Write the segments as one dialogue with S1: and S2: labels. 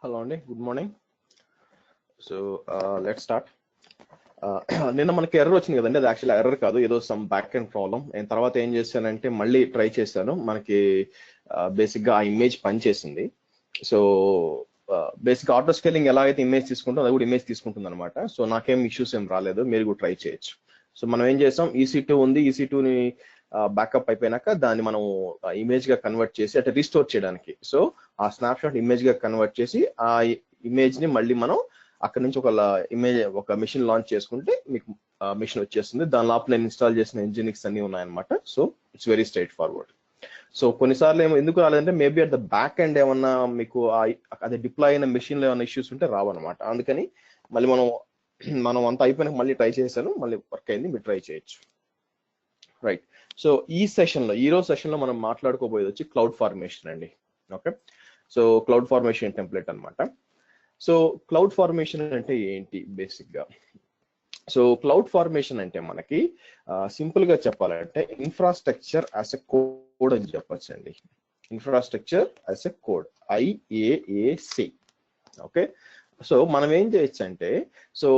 S1: Hello Andy, good morning. So let's start. నిన్న మనకి error వచ్చింది కదండి, అది యాక్చువల్లీ ఎర్రర్ కాదు, ఏదో సమ్ బ్యాక్ అండ్ ప్రాబ్లం. నేను తర్వాత ఏం చేశానంటే మళ్ళీ ట్రై చేశాను, మనకి బేసిక్గా ఆ ఇమేజ్ పనిచేసింది. సో బేసిక్ ఆటో స్కేలింగ్ ఎలా అయితే ఇమేజ్ తీసుకుంటుందో అది కూడా ఇమేజ్ తీసుకుంటుంది అనమాట. సో నాకేం ఇష్యూస్ ఏం రాలేదు, మీరు కూడా ట్రై చేయొచ్చు. సో మనం ఏం చేసాం, EC2 ఉంది, EC2ని బ్యాకప్ అయిపోయినాక దాన్ని మనం ఇమేజ్ గా కన్వర్ట్ చేసి అంటే రీస్టోర్ చేయడానికి, సో ఆ స్నాప్ షాట్ ఇమేజ్ గా కన్వర్ట్ చేసి ఆ ఇమేజ్ ని మళ్ళీ మనం అక్కడ నుంచి ఒక మిషన్ లాంచ్ చేసుకుంటే మీకు మిషన్ వచ్చేస్తుంది. దాని లోపల నేను ఇన్స్టాల్ చేసిన ఇంజినిక్స్ అన్ని ఉన్నాయన్నమాట. So it's very straight forward. So కొన్నిసార్లు ఏమో ఎందుకు రాలేదంటే maybe at the back end ఏమన్నా మీకు అది డిప్లాయ్ అయిన మెషిన్ లో ఏమైనా ఇష్యూస్ ఉంటే రావన్నమాట. అందుకని మళ్ళీ మనం అంతా అయిపోయినాక మళ్ళీ ట్రై చేశాను, మళ్ళీ వర్క్ అయింది, మీరు ట్రై చేయొచ్చు. రైట్. సో ఈ రోజు సెషన్ లో మనం మాట్లాడుకోబోయేది వచ్చి క్లౌడ్ ఫార్మేషన్ అండి. Okay, so cloud formation template అన్నమాట. సో క్లౌడ్ ఫార్మేషన్ అంటే ఏంటి బేసిక్ గా? సో క్లౌడ్ ఫార్మేషన్ అంటే మనకి సింపుల్ గా చెప్పాలంటే ఇన్ఫ్రాస్ట్రక్చర్ యాజ్ ఎ కోడ్ అని చెప్పొచ్చు అండి. Infrastructure as a code, IaaC. Okay, so మనం ఏం చేయొచ్చు అంటే, సో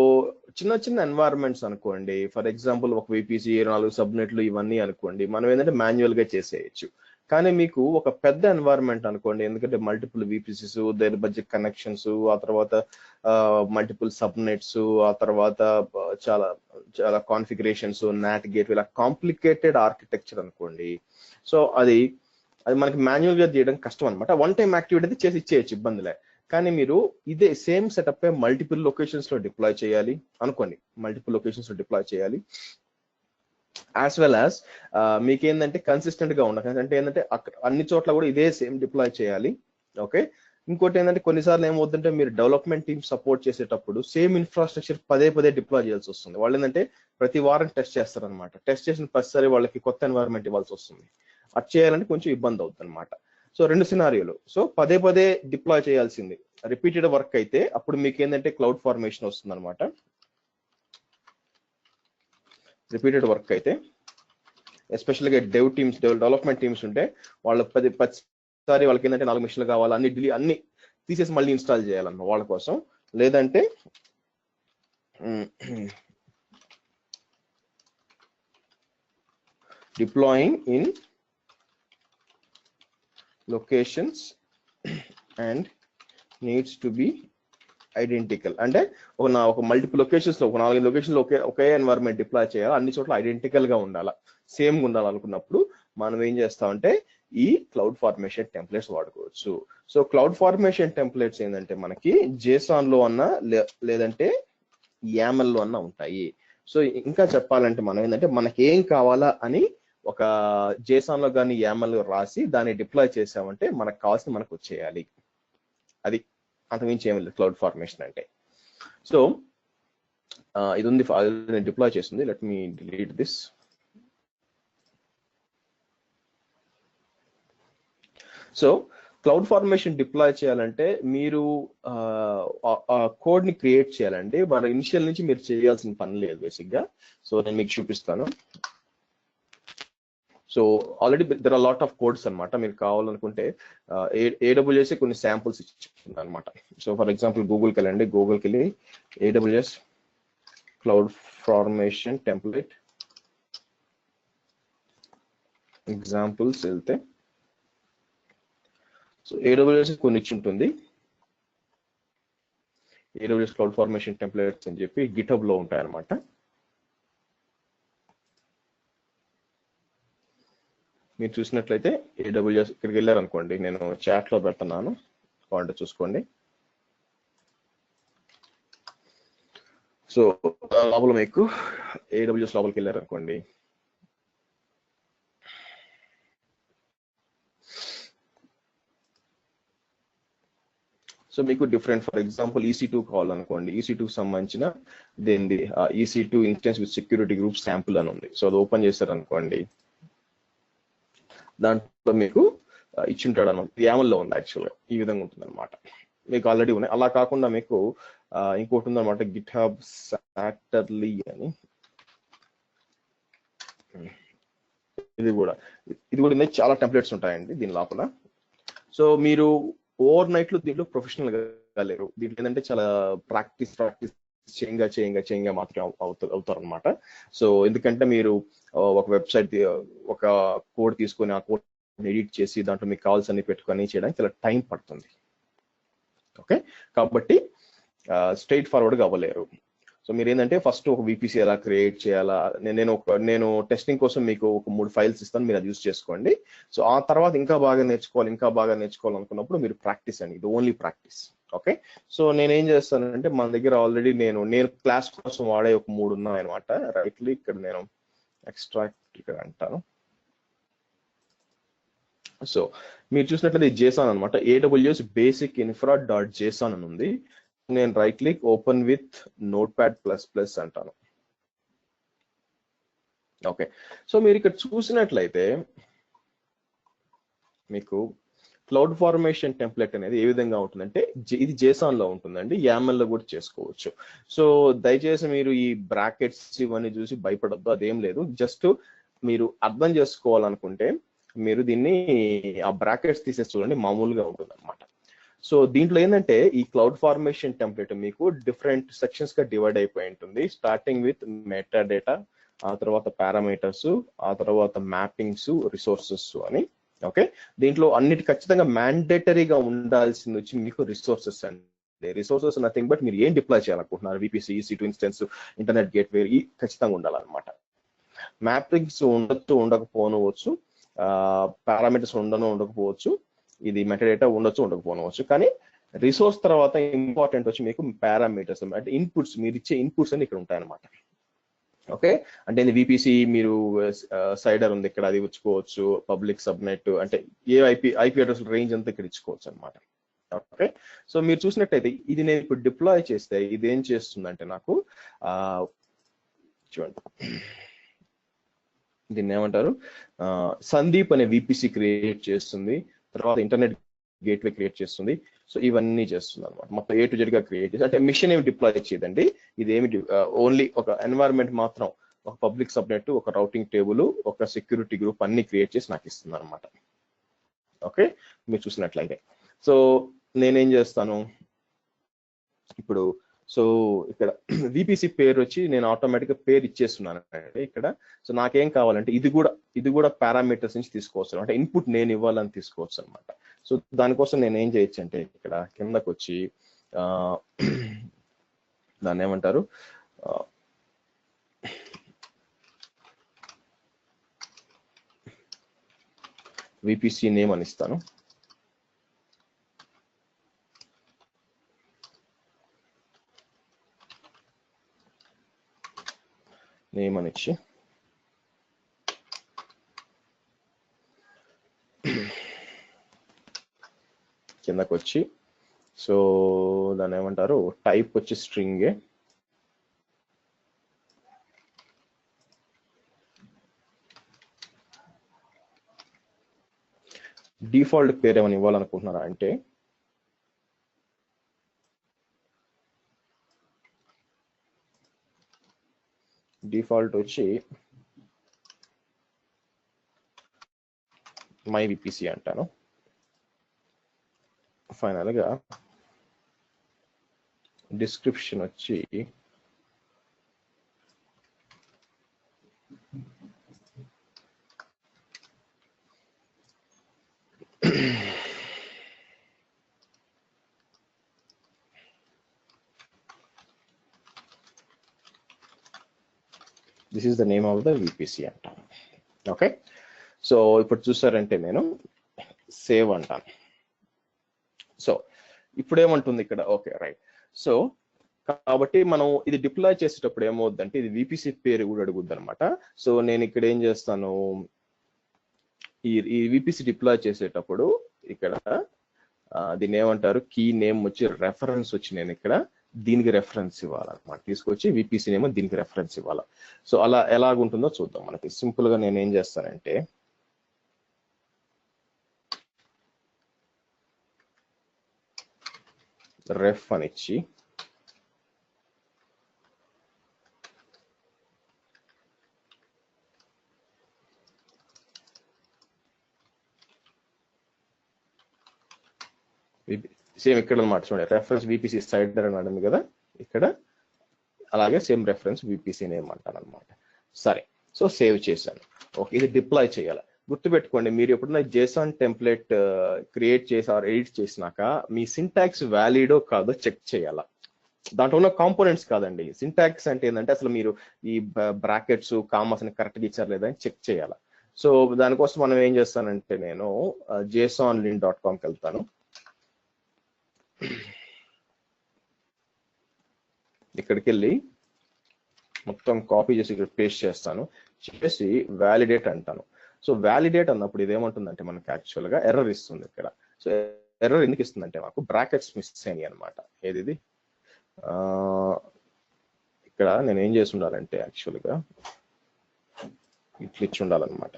S1: చిన్న ఎన్వైరన్మెంట్స్ అనుకోండి, ఫర్ ఎగ్జాంపుల్ ఒక VPC 4 సబ్నెట్లు ఇవన్నీ అనుకోండి, మనం ఏంటంటే మాన్యువల్ గా చేసేయచ్చు. కానీ మీకు ఒక పెద్ద ఎన్వైరన్మెంట్ అనుకోండి, ఎందుకంటే multiple VPCs, their budget connections, ఆ తర్వాత మల్టిపుల్ సబ్నెట్స్, ఆ తర్వాత చాలా చాలా కాన్ఫిగరేషన్స్, నాట్ గేట్, ఇలా కాంప్లికేటెడ్ ఆర్కిటెక్చర్ అనుకోండి. సో అది మనకి మాన్యువల్ గా చేయడం కష్టం అనమాట. వన్ టైం యాక్టివిటీ అయితే చేసి ఇచ్చేయచ్చు, ఇబ్బందిలే. కానీ మీరు ఇదే సేమ్ సెటప్ మల్టిపుల్ లొకేషన్స్ లో డిప్లాయ్ చేయాలి అనుకోండి, మల్టిపుల్ లొకేషన్స్ లో డిప్లాయ్ చేయాలి, యాజ్ వెల్ యాజ్ మీకు ఏంటంటే కన్సిస్టెంట్ గా ఉండాలి. అంటే ఏంటంటే అన్ని చోట్ల కూడా ఇదే సేమ్ డిప్లాయ్ చేయాలి. ఓకే, ఇంకోటి ఏంటంటే కొన్నిసార్లు ఏమవుతుందంటే మీరు డెవలప్మెంట్ టీమ్ సపోర్ట్ చేసేటప్పుడు సేమ్ ఇన్ఫ్రాస్ట్రక్చర్ పదే డిప్లాయ్ చేయాల్సి వస్తుంది. వాళ్ళు ఏంటంటే ప్రతి వారం టెస్ట్ చేస్తారనమాట. టెస్ట్ చేసిన ప్రతిసారి వాళ్ళకి కొత్త ఎన్వైరన్మెంట్ ఇవ్వాల్సి వస్తుంది. అది చేయాలంటే కొంచెం ఇబ్బంది అవుతుంది అనమాట. సో రెండు సినారియోలు. సో పదే డిప్లాయ్ చేయాల్సింది రిపీటెడ్ వర్క్ అయితే అప్పుడు మీకు ఏంటంటే క్లౌడ్ ఫార్మేషన్ వస్తుంది అనమాట. రిపీటెడ్ వర్క్ అయితే ఎస్పెషల్గా డెవలప్మెంట్ టీమ్స్ ఉంటే వాళ్ళు ప్రతిసారి వాళ్ళకి ఏంటంటే 4 మిషన్లు కావాలి, అన్ని తీసేసి మళ్ళీ ఇన్స్టాల్ చేయాలన్న వాళ్ళ కోసం. లేదంటే deploying in locations and needs to be identical. అంటే ఒక మల్టిపుల్ లొకేషన్స్ లో, ఒక 4 లొకేషన్స్ లో ఒకే ఎన్వైరన్మెంట్ డిప్లాయ్ చేయాలి, అన్ని చోట్ల ఐడెంటికల్ గా ఉండాలి, సేమ్ గా ఉండాలనుకున్నప్పుడు మనం ఏం చేస్తామంటే ఈ క్లౌడ్ ఫార్మేషన్ టెంప్లెట్స్ వాడుకోవచ్చు. సో క్లౌడ్ ఫార్మేషన్ టెంప్లెట్స్ ఏంటంటే మనకి JSON లో అన్నా లేదంటే YAML లో అన్నా ఉంటాయి. సో ఇంకా చెప్పాలంటే మనం ఏంటంటే మనకి ఏం కావాలా అని ఒక JSON లో కానీ YAML లో రాసి దాన్ని డిప్లాయ్ చేసామంటే మనకు కావాల్సింది మనకు వచ్చేయాలి. అది అంతకుమించి ఏమి లేదు క్లౌడ్ ఫార్మేషన్ అంటే. సో ఇది ఉంది, నేను డిప్లాయ్ చేస్తుంది. Let me delete this. So cloud formation deploy చేయాలంటే మీరు కోడ్ ని క్రియేట్ చేయాలండి. మన ఇనిషియల్ నుంచి మీరు చేయాల్సిన పని లేదు బేసిక్ గా. సో నేను మీకు చూపిస్తాను. So already there are lot of codes అనమాట. మీరు కావాలనుకుంటే AWS కొన్ని శాంపుల్స్ ఇచ్చింది అనమాట. సో ఫర్ ఎగ్జాంపుల్ గూగుల్కి వెళ్ళండి, గూగుల్కి వెళ్ళి AWS cloud formation template examples వెళ్తే సో AWS కొన్ని ఇచ్చి ఉంటుంది. AWS క్లౌడ్ ఫార్మేషన్ టెంప్లెట్స్ అని చెప్పి GitHub లో ఉంటాయన్నమాట. మీరు చూసినట్లయితే AWS ఇక్కడికి వెళ్ళారు అనుకోండి, నేను చాట్ లో పెడుతున్నాను, కావాలంటే చూసుకోండి. సో లోపల మీకు AWS లోపలికి వెళ్ళారు అనుకోండి, సో మీకు డిఫరెంట్, ఫర్ ఎగ్జాంపుల్ EC2 కావాలనుకోండి, EC2కి సంబంధించిన దేనిది EC2 instance with security group sample అని ఉంది. సో అది ఓపెన్ చేశారనుకోండి, దాంట్లో మీకు ఇచ్చింటాడు అనమాట. YAML లో ఉంది యాక్చువల్గా, ఈ విధంగా ఉంటుంది అనమాట. మీకు ఆల్రెడీ ఉన్నాయి. అలా కాకుండా మీకు ఇంకోటి ఉందన్నమాట, GitHub Saturday అని. ఇది కూడా చాలా టెంప్లెట్స్ ఉంటాయండి దీని లోపల. సో మీరు ఓవర్ నైట్ లో దీంట్లో ప్రొఫెషనల్ గా చేయగలరు. దీంట్లో ఏంటంటే చాలా ప్రాక్టీస్ చేయంగా మాత్రం అవుతారు అనమాట. సో ఎందుకంటే మీరు ఒక వెబ్సైట్ ఒక కోడ్ తీసుకొని ఆ కోడ్ ఎడిట్ చేసి దాంట్లో మీకు కావాల్సిన పెట్టుకొని చేయడానికి చాలా టైం పడుతుంది. ఓకే, కాబట్టి స్ట్రైట్ ఫార్వర్డ్గా అవ్వలేరు. సో మీరు ఏంటంటే ఫస్ట్ ఒక విపిసి ఎలా క్రియేట్ చేయాలా, నేను టెస్టింగ్ కోసం మీకు ఒక 3 ఫైల్స్ ఇస్తాను, మీరు అది యూజ్ చేసుకోండి. సో ఆ తర్వాత ఇంకా బాగా నేర్చుకోవాలనుకున్నప్పుడు మీరు ప్రాక్టీస్ అండి, ఇది ఓన్లీ ప్రాక్టీస్. ఓకే, సో నేనేం చేస్తానంటే మన దగ్గర ఆల్రెడీ నేను క్లాస్ కోసం వాడే ఒక 3 ఉన్నాయి అనమాట. రైట్లీ ఇక్కడ నేను ఎక్స్ట్రాక్ట్ ఇక్కడ అంటాను. సో మీరు చూసినట్లయితే జేసాన్ అనమాట, AWS బేసిక్ ఇన్ఫ్రా డాట్ జేసాన్ అని ఉంది. నేను right click open with note pad plus అంటాను. ఓకే, సో మీరు ఇక్కడ చూసినట్లయితే మీకు క్లౌడ్ ఫార్మేషన్ టెంప్లెట్ అనేది ఏ విధంగా ఉంటుందంటే ఇది జేసాన్ లో ఉంటుందండి, YAML లో కూడా చేసుకోవచ్చు. సో దయచేసి మీరు ఈ బ్రాకెట్స్ ఇవన్నీ చూసి భయపడద్దు, అదేం లేదు. జస్ట్ మీరు అర్థం చేసుకోవాలనుకుంటే మీరు దీన్ని ఆ బ్రాకెట్స్ తీసేసి చూడండి, మామూలుగా ఉంటుంది అనమాట. సో దీంట్లో ఏంటంటే ఈ క్లౌడ్ ఫార్మేషన్ టెంప్లెట్ మీకు డిఫరెంట్ సెక్షన్స్ గా డివైడ్ అయిపోయి ఉంటుంది, స్టార్టింగ్ విత్ మెటా డేటా, ఆ తర్వాత పారామీటర్స్, ఆ తర్వాత మ్యాపింగ్స్, రిసోర్సెస్ అని. ఓకే, దీంట్లో అన్నిటి ఖచ్చితంగా మ్యాండేటరీగా ఉండాల్సింది వచ్చి మీకు రిసోర్సెస్ అండి. రిసోర్సెస్ నథింగ్ బట్ మీరు ఏం డిప్లాయ్ చేయాలనుకుంటున్నారు, VPC, EC2 instance, internet gateway, ఈ ఖచ్చితంగా ఉండాలన్నమాట. మ్యాపింగ్స్ ఉండకపోవచ్చు, పారామీటర్స్ ఉండకపోవచ్చు, ఇది మెటాడేటా ఉండకపోవచ్చు, కానీ రిసోర్స్ తర్వాత ఇంపార్టెంట్ వచ్చి మీకు పారామీటర్స్ అంటే ఇన్పుట్స్, మీరు ఇచ్చే ఇన్పుట్స్ అని ఇక్కడ ఉంటాయన్నమాట. ఓకే, అంటే VPC మీరు సైడర్ ఉంది ఇక్కడ, అది ఇచ్చుకోవచ్చు, పబ్లిక్ సబ్నెట్ అంటే ఏ ఐపీ అడ్రస్ రేంజ్ అంతా ఇక్కడ ఇచ్చుకోవచ్చు అనమాట. ఓకే, సో మీరు చూసినట్టయితే ఇది నేను ఇప్పుడు డిప్లాయ్ చేస్తే ఇది ఏం చేస్తుందంటే నాకు చూడండి, దీన్ని ఏమంటారు, సందీప్ అనే VPC క్రియేట్ చేస్తుంది, తర్వాత ఇంటర్నెట్ గేట్వే క్రియేట్ చేస్తుంది. సో ఇవన్నీ చేస్తుంది అనమాట, మొత్తం A to Z గా క్రియేట్ చేసి, అంటే మిషన్ ఏమి డిప్లాయ్ చేయదండి, ఇదేమి ఓన్లీ ఒక ఎన్వైరన్మెంట్ మాత్రం, ఒక పబ్లిక్ సబ్నెట్, ఒక రౌటింగ్ టేబుల్, ఒక సెక్యూరిటీ గ్రూప్ అన్ని క్రియేట్ చేసి నాకు ఇస్తుంది అనమాట. ఓకే, మీరు చూసినట్లయితే సో నేనేం చేస్తాను ఇప్పుడు, సో ఇక్కడ VPC పేరు వచ్చి నేను ఆటోమేటిక్ గా పేరు ఇచ్చేస్తున్నాను ఇక్కడ. సో నాకేం కావాలంటే ఇది కూడా పారామీటర్స్ నుంచి తీసుకోవచ్చు, అంటే ఇన్పుట్ నేను ఇవ్వాలని తీసుకోవచ్చు అనమాట. సో దానికోసం నేను ఏం చేయొచ్చు అంటే ఇక్కడ కిందకు వచ్చి దాన్ని ఏమంటారు, VPC నేమ్ అని ఇస్తాను. నేమ్ అని ఇచ్చి కిందకు వచ్చి, సో దాన్ని ఏమంటారు, టైప్ వచ్చి స్ట్రింగ్, డిఫాల్ట్ పేరు ఏమైనా ఇవ్వాలనుకుంటున్నారా అంటే డిఫాల్ట్ వచ్చి మై VPC అంటాను. ఫైనల్ గా డిస్క్రిప్షన్ వచ్చి this is the name of the VPC అంటాను. ఓకే, సో ఇప్పుడు చూసారంటే నేను సేవ్ అంటాను. సో ఇప్పుడు ఏమంటుంది ఇక్కడ, ఓకే రైట్. సో కాబట్టి మనం ఇది డిప్లాయ్ చేసేటప్పుడు ఏమవుద్దంటే ఇది VPC పేరు కూడా అడుగుద్ది అనమాట. సో నేను ఇక్కడ ఏం చేస్తాను, ఈ VPC డిప్లాయ్ చేసేటప్పుడు ఇక్కడ దీన్ని ఏమంటారు, కీ నేమ్ వచ్చి రెఫరెన్స్ వచ్చి నేను ఇక్కడ దీనికి రెఫరెన్స్ ఇవ్వాలన్నమాట, తీసుకొచ్చి VPC నేమో దీనికి రెఫరెన్స్ ఇవ్వాలి. సో అలా ఎలాగుంటుందో చూద్దాం. మనకి సింపుల్ గా నేను ఏం చేస్తానంటే రెఫ్ అని ఇచ్చి సేమ్ ఇక్కడ అనమాట, చూడండి రెఫరెన్స్ విపిసి సైడర్ అని అన్నది కదా ఇక్కడ, అలాగే సేమ్ రెఫరెన్స్ విపిసి నేమ్ అంటాను అనమాట. సరే, సో సేవ్ చేశాను. ఓకే, ఇది డిప్లాయ్ చేయాలి. గుర్తుపెట్టుకోండి, మీరు ఎప్పుడైనా జేసాన్ టెంప్లెట్ క్రియేట్ చేసి ఆర్ ఎడిట్ చేసినాక మీ సింటాక్స్ వ్యాలిడో కాదో చెక్ చేయాలా. దాంట్లో ఉన్న కాంపోనెంట్స్ కాదండి, సింటాక్స్ అంటే ఏంటంటే అసలు మీరు ఈ బ్రాకెట్స్ కామర్స్ అని కరెక్ట్గా ఇచ్చారు లేదా అని చెక్ చేయాలి. సో దానికోసం మనం ఏం చేస్తానంటే నేను JSONLint.comకి వెళ్తాను. ఇక్కడికి వెళ్ళి మొత్తం కాపీ చేసి ఇక్కడ పేస్ట్ చేస్తాను, చేసి వ్యాలిడేట్ అంటాను. సో వ్యాలిడేట్ అన్నప్పుడు ఇది ఏమంటుందంటే మనకి యాక్చువల్గా ఎర్రర్ ఇస్తుంది ఇక్కడ. సో ఎర్రర్ ఎందుకు ఇస్తుందంటే మాకు బ్రాకెట్స్ మిస్ అయినాయి అనమాట. ఏది ఇది ఇక్కడ నేను ఏం చేసి ఉండాలంటే యాక్చువల్గా ఇట్లా ఇచ్చి ఉండాలన్నమాట.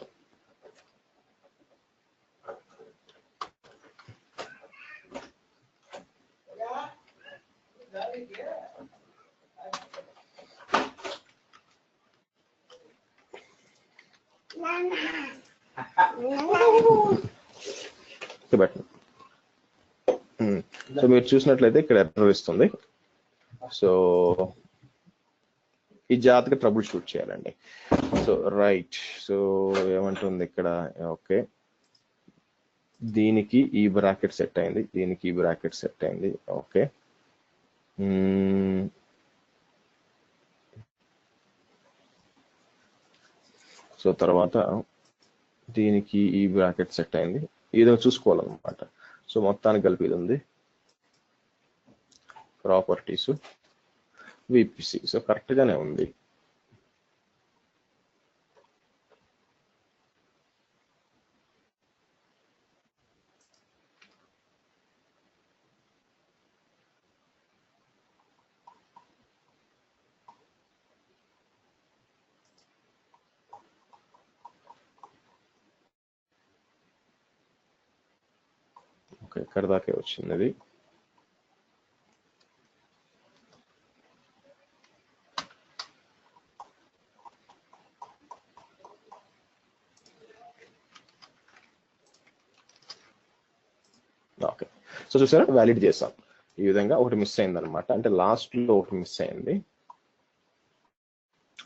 S1: సో మీరు చూసినట్లయితే ఇక్కడ ఎర్రర్ ఇస్తుంది. సో ఈ జాగ్రత్తగా ట్రబుల్ షూట్ చేయాలండి. సో రైట్, సో ఏమంటుంది ఇక్కడ, ఓకే దీనికి ఈ బ్రాకెట్ సెట్ అయింది, దీనికి ఈ బ్రాకెట్ సెట్ అయింది. ఓకే, సో తర్వాత దీనికి ఈ బ్రాకెట్ సెట్ అయింది, ఏదో చూసుకోవాలన్నమాట. సో మొత్తానికి కలిపి ఇది ఉంది, ప్రాపర్టీస్ విపిసి. సో కరెక్ట్ గానే ఉంది. ఓకే, ఇక్కడ దాకే వచ్చింది అది. ఓకే, సో చూసారా వ్యాలిడ్ చేసాం. ఈ విధంగా ఒకటి మిస్ అయింది అనమాట, అంటే లాస్ట్ లో ఒకటి మిస్ అయింది.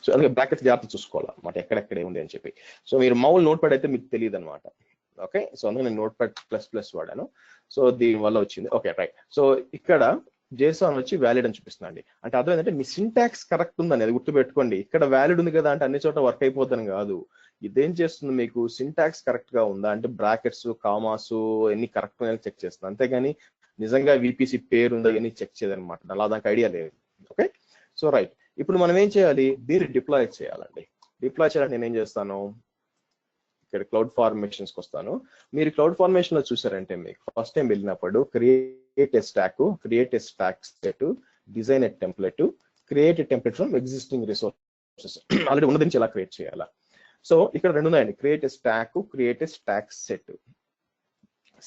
S1: సో అందుకే బ్రాకెట్స్ జాగ్రత్త చూసుకోవాలన్నమాట, ఎక్కడెక్కడ ఉంది అని చెప్పి. సో మీరు మామూలు నోట్ ప్యాడ్ అయితే మీకు తెలియదు అనమాట. ఓకే, సో అందుకే నేను నోట్ ప్యాడ్ ప్లస్ వాడాను. సో దీని వల్ల వచ్చింది. ఓకే రైట్, సో ఇక్కడ JSON వచ్చి వ్యాలిడ్ అని చూపిస్తుందండి. అంటే అర్థం ఏంటంటే మీ సింటాక్స్ కరెక్ట్ ఉందని, అది గుర్తుపెట్టుకోండి. ఇక్కడ వ్యాలిడ్ ఉంది కదా అంటే అన్ని చోట్ల వర్క్ అయిపోద్దని కాదు. ఇదేం చేస్తుంది, మీకు సింటాక్స్ కరెక్ట్ గా ఉందా అంటే బ్రాకెట్స్ కామాస్ ఎన్ని కరెక్ట్ చెక్ చేస్తుంది, అంతేగాని నిజంగా విపిసి పేరు ఉందా అని చెక్ చేయదనమాట. అలా దానికి ఐడియా లేదు. ఓకే, సో రైట్, ఇప్పుడు మనం ఏం చేయాలి, దీన్ని డిప్లాయ్ చేయాలండి. డిప్లాయ్ చేయాలంటే నేను ఏం చేస్తాను, ఇక్కడ క్లౌడ్ ఫార్మేషన్స్కి వస్తాను. మీరు క్లౌడ్ ఫార్మేషన్ లో చూసారంటే మీకు ఫస్ట్ టైం వెళ్ళినప్పుడు create a stack set, design A template, create a template from existing resources. Already ఉన్నది నుంచి ఎలా క్రియేట్ చేయాలా. సో ఇక్కడ రెండు ఉన్నాయండి, create a stock, create a stack set.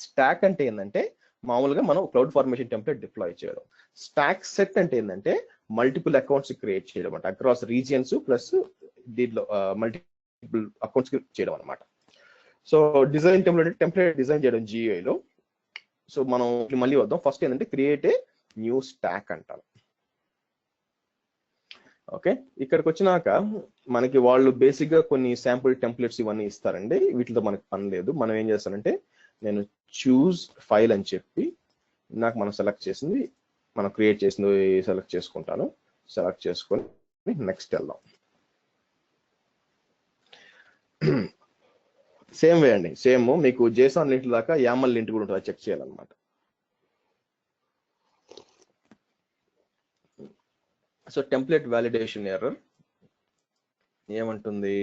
S1: Stock అంటే ఏంటంటే మామూలుగా మనం క్లౌడ్ ఫార్మేషన్ టెంప్లెట్ డిప్లాయ్ చేయడం. స్టాక్ సెట్ అంటే ఏంటంటే మల్టిపుల్ అకౌంట్స్ క్రియేట్ చేయడం అంటే అక్రాస్ రీజియన్స్ ప్లస్ దీంట్లో మల్టిపుల్ అకౌంట్స్ చేయడం అనమాట. సో డిజైన్ టెంప్లెట్ డిజైన్ చేయడం GUI లో. సో మనం మళ్ళీ వద్దాం. ఫస్ట్ ఏంటంటే క్రియేట్ ఏ న్యూ స్టాక్ అంటాను. ఓకే, ఇక్కడికి వచ్చినాక మనకి వాళ్ళు బేసిక్ గా కొన్ని శాంపుల్ టెంప్లెట్స్ ఇవన్నీ ఇస్తారండి. వీటితో మనకు పని లేదు. మనం ఏం చేస్తానంటే నేను చూజ్ ఫైల్ అని చెప్పి నాకు మనం సెలెక్ట్ చేసింది, మనం క్రియేట్ చేసింది సెలెక్ట్ చేసుకుంటాను. సెలెక్ట్ చేసుకొని నెక్స్ట్ వెళ్దాం. సేమ్ వే అండి, సేమ్ మీకు JSON లింక్ దాకా YAML లింక్ కూడా ఉంటుంది, చెక్ చేయాలన్నమాట. సో టెంప్లెట్ వ్యాలిడేషన్ ఎర్రర్ ఏమంటుంది,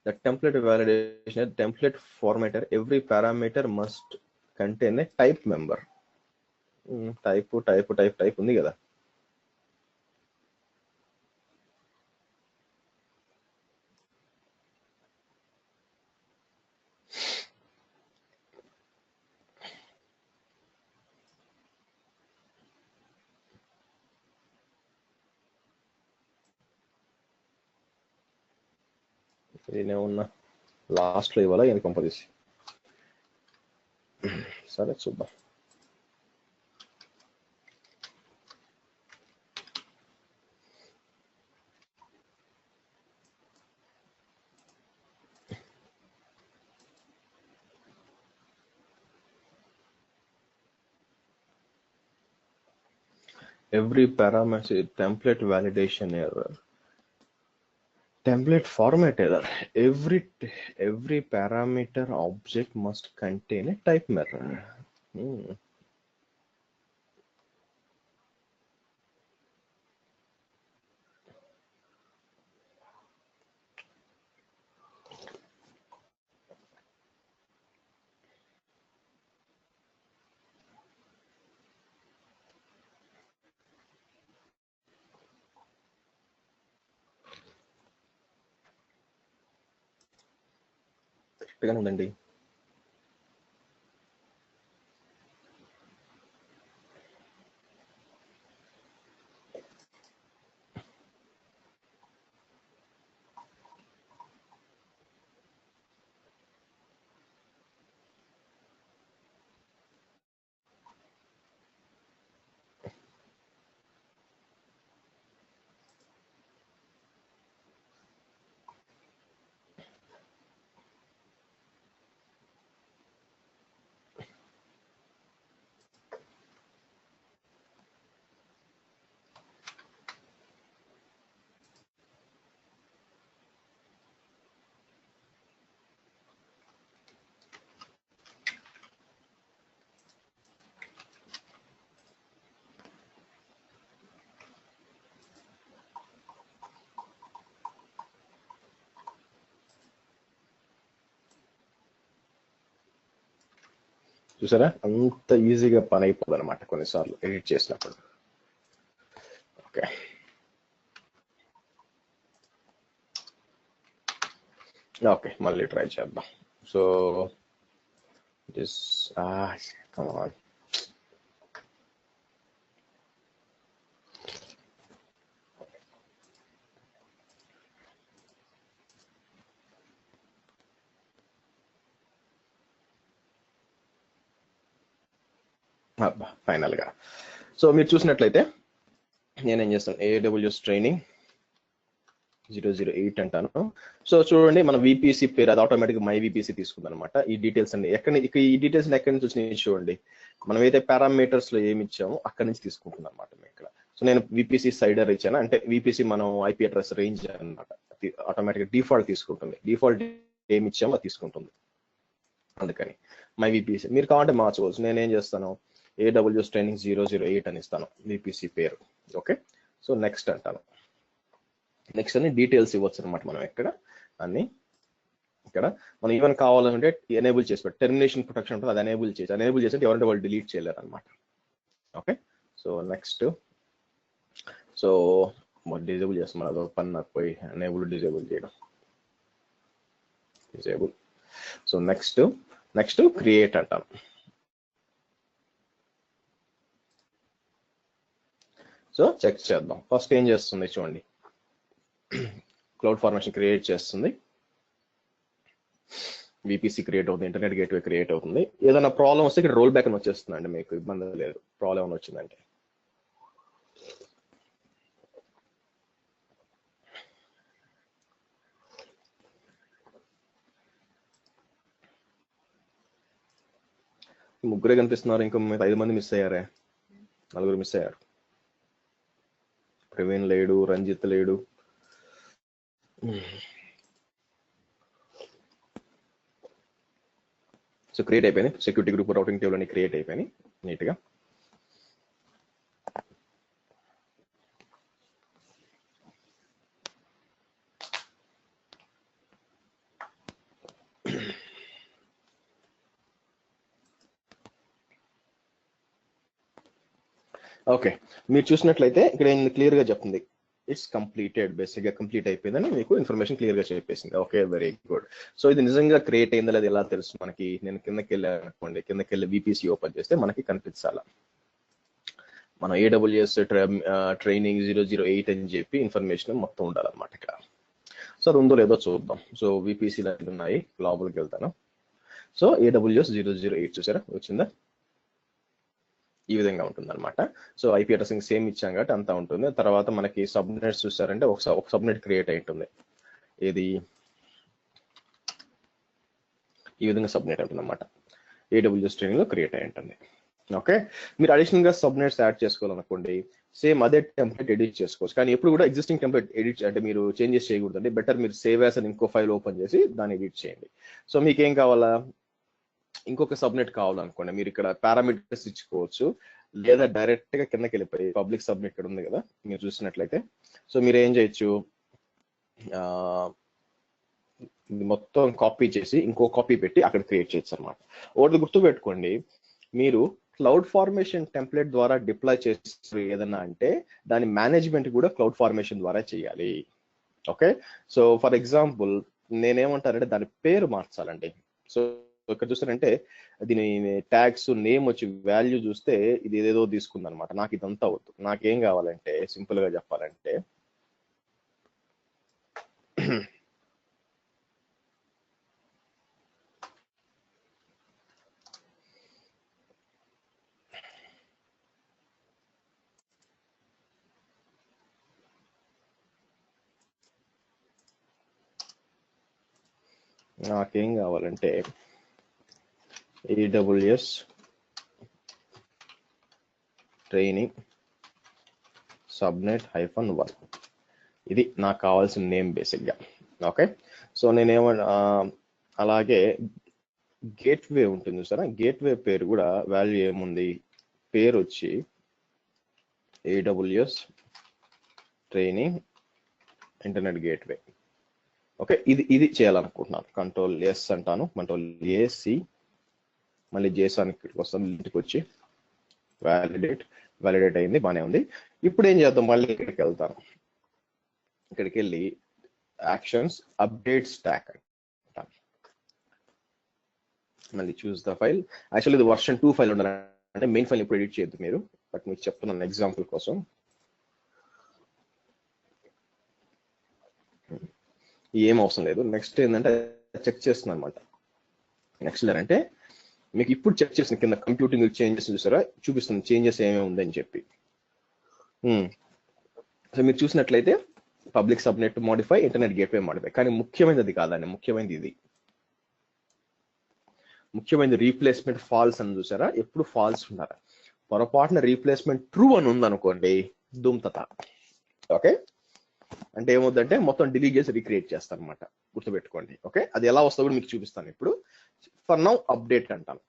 S1: the template validation, template formatter, every parameter must contain a type member. Type ఉంది కదా. నేనేమన్నా లాస్ట్లో ఇవ్వాలా ఏం కంపల్సరీ? సరే చూద్దాం. Every parameter template validation error. Template format error. Every parameter object must contain a type error. కరెక్ట్గానే ఉందండి. చూసారా, అంత ఈజీగా పని అయిపోదు అనమాట కొన్నిసార్లు ఎడిట్ చేసినప్పుడు. ఓకే, ఓకే మళ్ళీ ట్రై చేద్దాం. So this come on. Final గా సో మీరు చూసినట్లయితే నేనేం చేస్తాను, AWS ట్రైనింగ్ 008 అంటాను. సో చూడండి, మన VPC పేరు అది ఆటోమేటిక్ మై VPC తీసుకుంది అనమాట. ఈ డీటెయిల్స్ అన్ని ఈ డీటెయిల్స్ ఎక్కడి నుంచి వచ్చినాయి చూడండి. మనం ఏదైతే పారామీటర్స్ లో ఏమి ఇచ్చామో అక్కడి నుంచి తీసుకుంటుంది అనమాట ఇక్కడ. సో నేను VPC సైడర్ ఇచ్చాను, అంటే VPC మనం IP అడ్రస్ రేంజ్ అనమాట. ఆటోమేటిక్ డిఫాల్ట్ తీసుకుంటుంది, డిఫాల్ట్ ఏమి ఇచ్చామో అది తీసుకుంటుంది. అందుకని మై VPC మీరు కావాలంటే మార్చుకోవచ్చు. నేనేం చేస్తాను, AWS ట్రైనింగ్ 008 అని ఇస్తాను VPC పేరు. ఓకే, సో నెక్స్ట్ అంటాను. నెక్స్ట్ అన్ని డీటెయిల్స్ ఇవ్వచ్చు అనమాట. మనం ఇక్కడ అన్ని ఇక్కడ మనం ఈవెన్ కావాలంటే ఎనేబుల్ చేసి పెట్టి టెర్మినేషన్ ప్రొటెక్షన్ ఉంటుంది, అది ఎనేబుల్ చేసి ఎవరంటే వాళ్ళు డిలీట్ చేయలేరు అనమాట. Okay, so next so disable చేస్తాం, అదో పని నాకు పోయి ఎనేబుల్ డిజేబుల్ చేయడం, డిజేబుల్. సో నెక్స్ట్ క్రియేట్ అంటాను. సో చెక్ చేద్దాం. ఫస్ట్ ఏం చేస్తుంది చూడండి, క్లౌడ్ ఫార్మేషన్ క్రియేట్ చేస్తుంది, VPC క్రియేట్ అవుతుంది, ఇంటర్నెట్ గేట్వే క్రియేట్ అవుతుంది. ఏదైనా ప్రాబ్లం వస్తే ఇక్కడ రోల్ బ్యాక్ అని వచ్చేస్తుంది అండి, మీకు ఇబ్బంది లేదు. ప్రాబ్లం ఏమైనా వచ్చిందంటే ముగ్గురే కనిపిస్తున్నారు, ఇంకా 5 మంది మిస్ అయ్యారే, 4 మిస్ అయ్యారు. ప్రవీణ్ లేడు, రంజిత్ లేడు. సో క్రియేట్ అయిపోయినాయి, సెక్యూరిటీ గ్రూప్, రౌటింగ్ టేబుల్ అన్ని క్రియేట్ అయిపోయినాయి నీట్గా. ఓకే, మీరు చూసినట్లయితే ఇక్కడ క్లియర్ గా చెప్తుంది, ఇట్స్ కంప్లీటెడ్. బేసిక్ గా కంప్లీట్ అయిపోయిందని మీకు ఇన్ఫర్మేషన్ క్లియర్ గా చెప్పేసింది. Okay, very good. సో ఇది నిజంగా క్రియేట్ అయిందో లేదు ఎలా తెలుసు మనకి? నేను కిందకి వెళ్ళాను అనుకోండి, కిందకి వెళ్ళి VPC ఓపెన్ చేస్తే మనకి కనిపించాల, మనం AWS ట్రైనింగ్ 008 అని చెప్పి ఇన్ఫర్మేషన్ మొత్తం ఉండాలన్నమాట ఇక్కడ. సో అది ఉందో లేదో చూద్దాం. సో విపిసిలు ఉన్నాయి, లోపలికి వెళ్తాను. సో AWS 008 చూసారా వచ్చిందా, ఈ విధంగా ఉంటుంది అనమాట. సో ఐపీ అడ్రసింగ్ సేమ్ ఇచ్చాం కాబట్టి అంతా ఉంటుంది. తర్వాత మనకి సబ్నెట్స్ చూసారంటే ఒక సబ్నెట్ క్రియేట్ అయి ఉంటుంది. ఏది ఈ విధంగా సబ్నెట్ ఉంటుంది అనమాట, AWS ట్రైనింగ్ లో క్రియేట్ అయి ఉంటుంది. ఓకే, మీరు అడిషనల్ గా సబ్నెట్స్ యాడ్ చేసుకోవాలనుకోండి, సేమ్ అదే టెంప్లెట్ ఎడిట్ చేసుకోవచ్చు. కానీ ఎప్పుడు కూడా ఎగ్జిస్టింగ్ టెంప్లెట్ ఎడిట్ అంటే మీరు చేంజెస్ చేయకూడదండి. బెటర్ మీరు సేవ్ యాస్ అని ఇంకో ఫైల్ ఓపెన్ చేసి దాన్ని ఎడిట్ చేయండి. సో మీకు ఏం కావాలా, ఇంకొక సబ్నెట్ కావాలనుకోండి, మీరు ఇక్కడ పారామీటర్స్ ఇచ్చుకోవచ్చు, లేదా డైరెక్ట్ గా కిందకి వెళ్ళిపోయి పబ్లిక్ సబ్నెట్ ఇక్కడ ఉంది కదా మీరు చూసినట్లయితే, సో మీరు ఏం చేయొచ్చు, మొత్తం కాపీ చేసి ఇంకో కాపీ పెట్టి అక్కడ క్రియేట్ చేయొచ్చు అనమాట. ఒకటి గుర్తుపెట్టుకోండి, మీరు క్లౌడ్ ఫార్మేషన్ టెంప్లెట్ ద్వారా డిప్లాయ్ చేసి ఏదన్నా అంటే దాని మేనేజ్మెంట్ కూడా క్లౌడ్ ఫార్మేషన్ ద్వారా చేయాలి. ఓకే, సో ఫర్ ఎగ్జాంపుల్ నేనేమంటానంటే దాని పేరు మార్చాలండి. సో ఇక్కడ చూస్తారంటే దీని ట్యాగ్స్ నేమ్ వచ్చి వాల్యూ చూస్తే ఇది ఏదేదో తీసుకుంది అనమాట. నాకు ఇదంతా వద్దు, నాకేం కావాలంటే సింపుల్ గా చెప్పాలంటే నాకేం కావాలంటే AWS ట్రైనింగ్ సబ్నెట్ -1 ఇది నాకు కావాల్సిన నేమ్ బేసిక్ గా. ఓకే, సో అలాగే గేట్వే ఉంటుంది చూసారా, గేట్వే పేరు కూడా వాల్యూ ఏముంది, పేరు వచ్చి AWS training internet gateway. Okay, ఇది చేయాలనుకుంటున్నాను. Ctrl+S అంటాను, Ctrl+AC, మళ్ళీ JSON ఇక్కడికి వస్తాను, ఇంటికి వచ్చి వ్యాలిడేట్ అయింది, బాగానే ఉంది. ఇప్పుడు ఏం చేద్దాం, మళ్ళీ ఇక్కడికి వెళ్తాను. ఇక్కడికి వెళ్ళి యాక్షన్స్ అప్డేట్ స్టాక్ అంటాను, మళ్ళీ చూస్ ద ఫైల్. యాక్చువల్లీ ఇది వర్షన్ 2 ఫైల్ ఉండాలంటే మెయిన్ ఫైల్ ఇప్పుడు ఎడిట్ చేయొద్దు మీరు, బట్ మీకు చెప్తున్నాను ఎగ్జాంపుల్ కోసం. ఏం అవసరం లేదు. నెక్స్ట్ ఏంటంటే చెక్ చేస్తున్నాను అనమాట. నెక్స్ట్ అంటే మీకు ఇప్పుడు చెక్ చేసిన కింద కంప్యూటింగ్ చేంజెస్ చూసారా, చూపిస్తుంది చేంజెస్ ఏమేమి ఉందని చెప్పి. సో మీరు చూసినట్లయితే public subnet modify, internet gateway modify, కానీ ముఖ్యమైనది కాదండి, ముఖ్యమైనది ఇది. ముఖ్యమైనది రీప్లేస్మెంట్ ఫాల్స్ అని చూసారా, ఎప్పుడు ఫాల్స్ ఉండాలి. పొరపాటున రీప్లేస్మెంట్ ట్రూ అని ఉందనుకోండి దుమ్తత. ఓకే, అంటే ఏమవుతుందంటే మొత్తం డిలీట్ చేసి రీక్రియేట్ చేస్తాను అనమాట, గుర్తుపెట్టుకోండి. ఓకే, అది ఎలా వస్తుందో కూడా మీకు చూపిస్తాను ఇప్పుడు. ఫర్ నౌ అప్డేట్ అంటాను.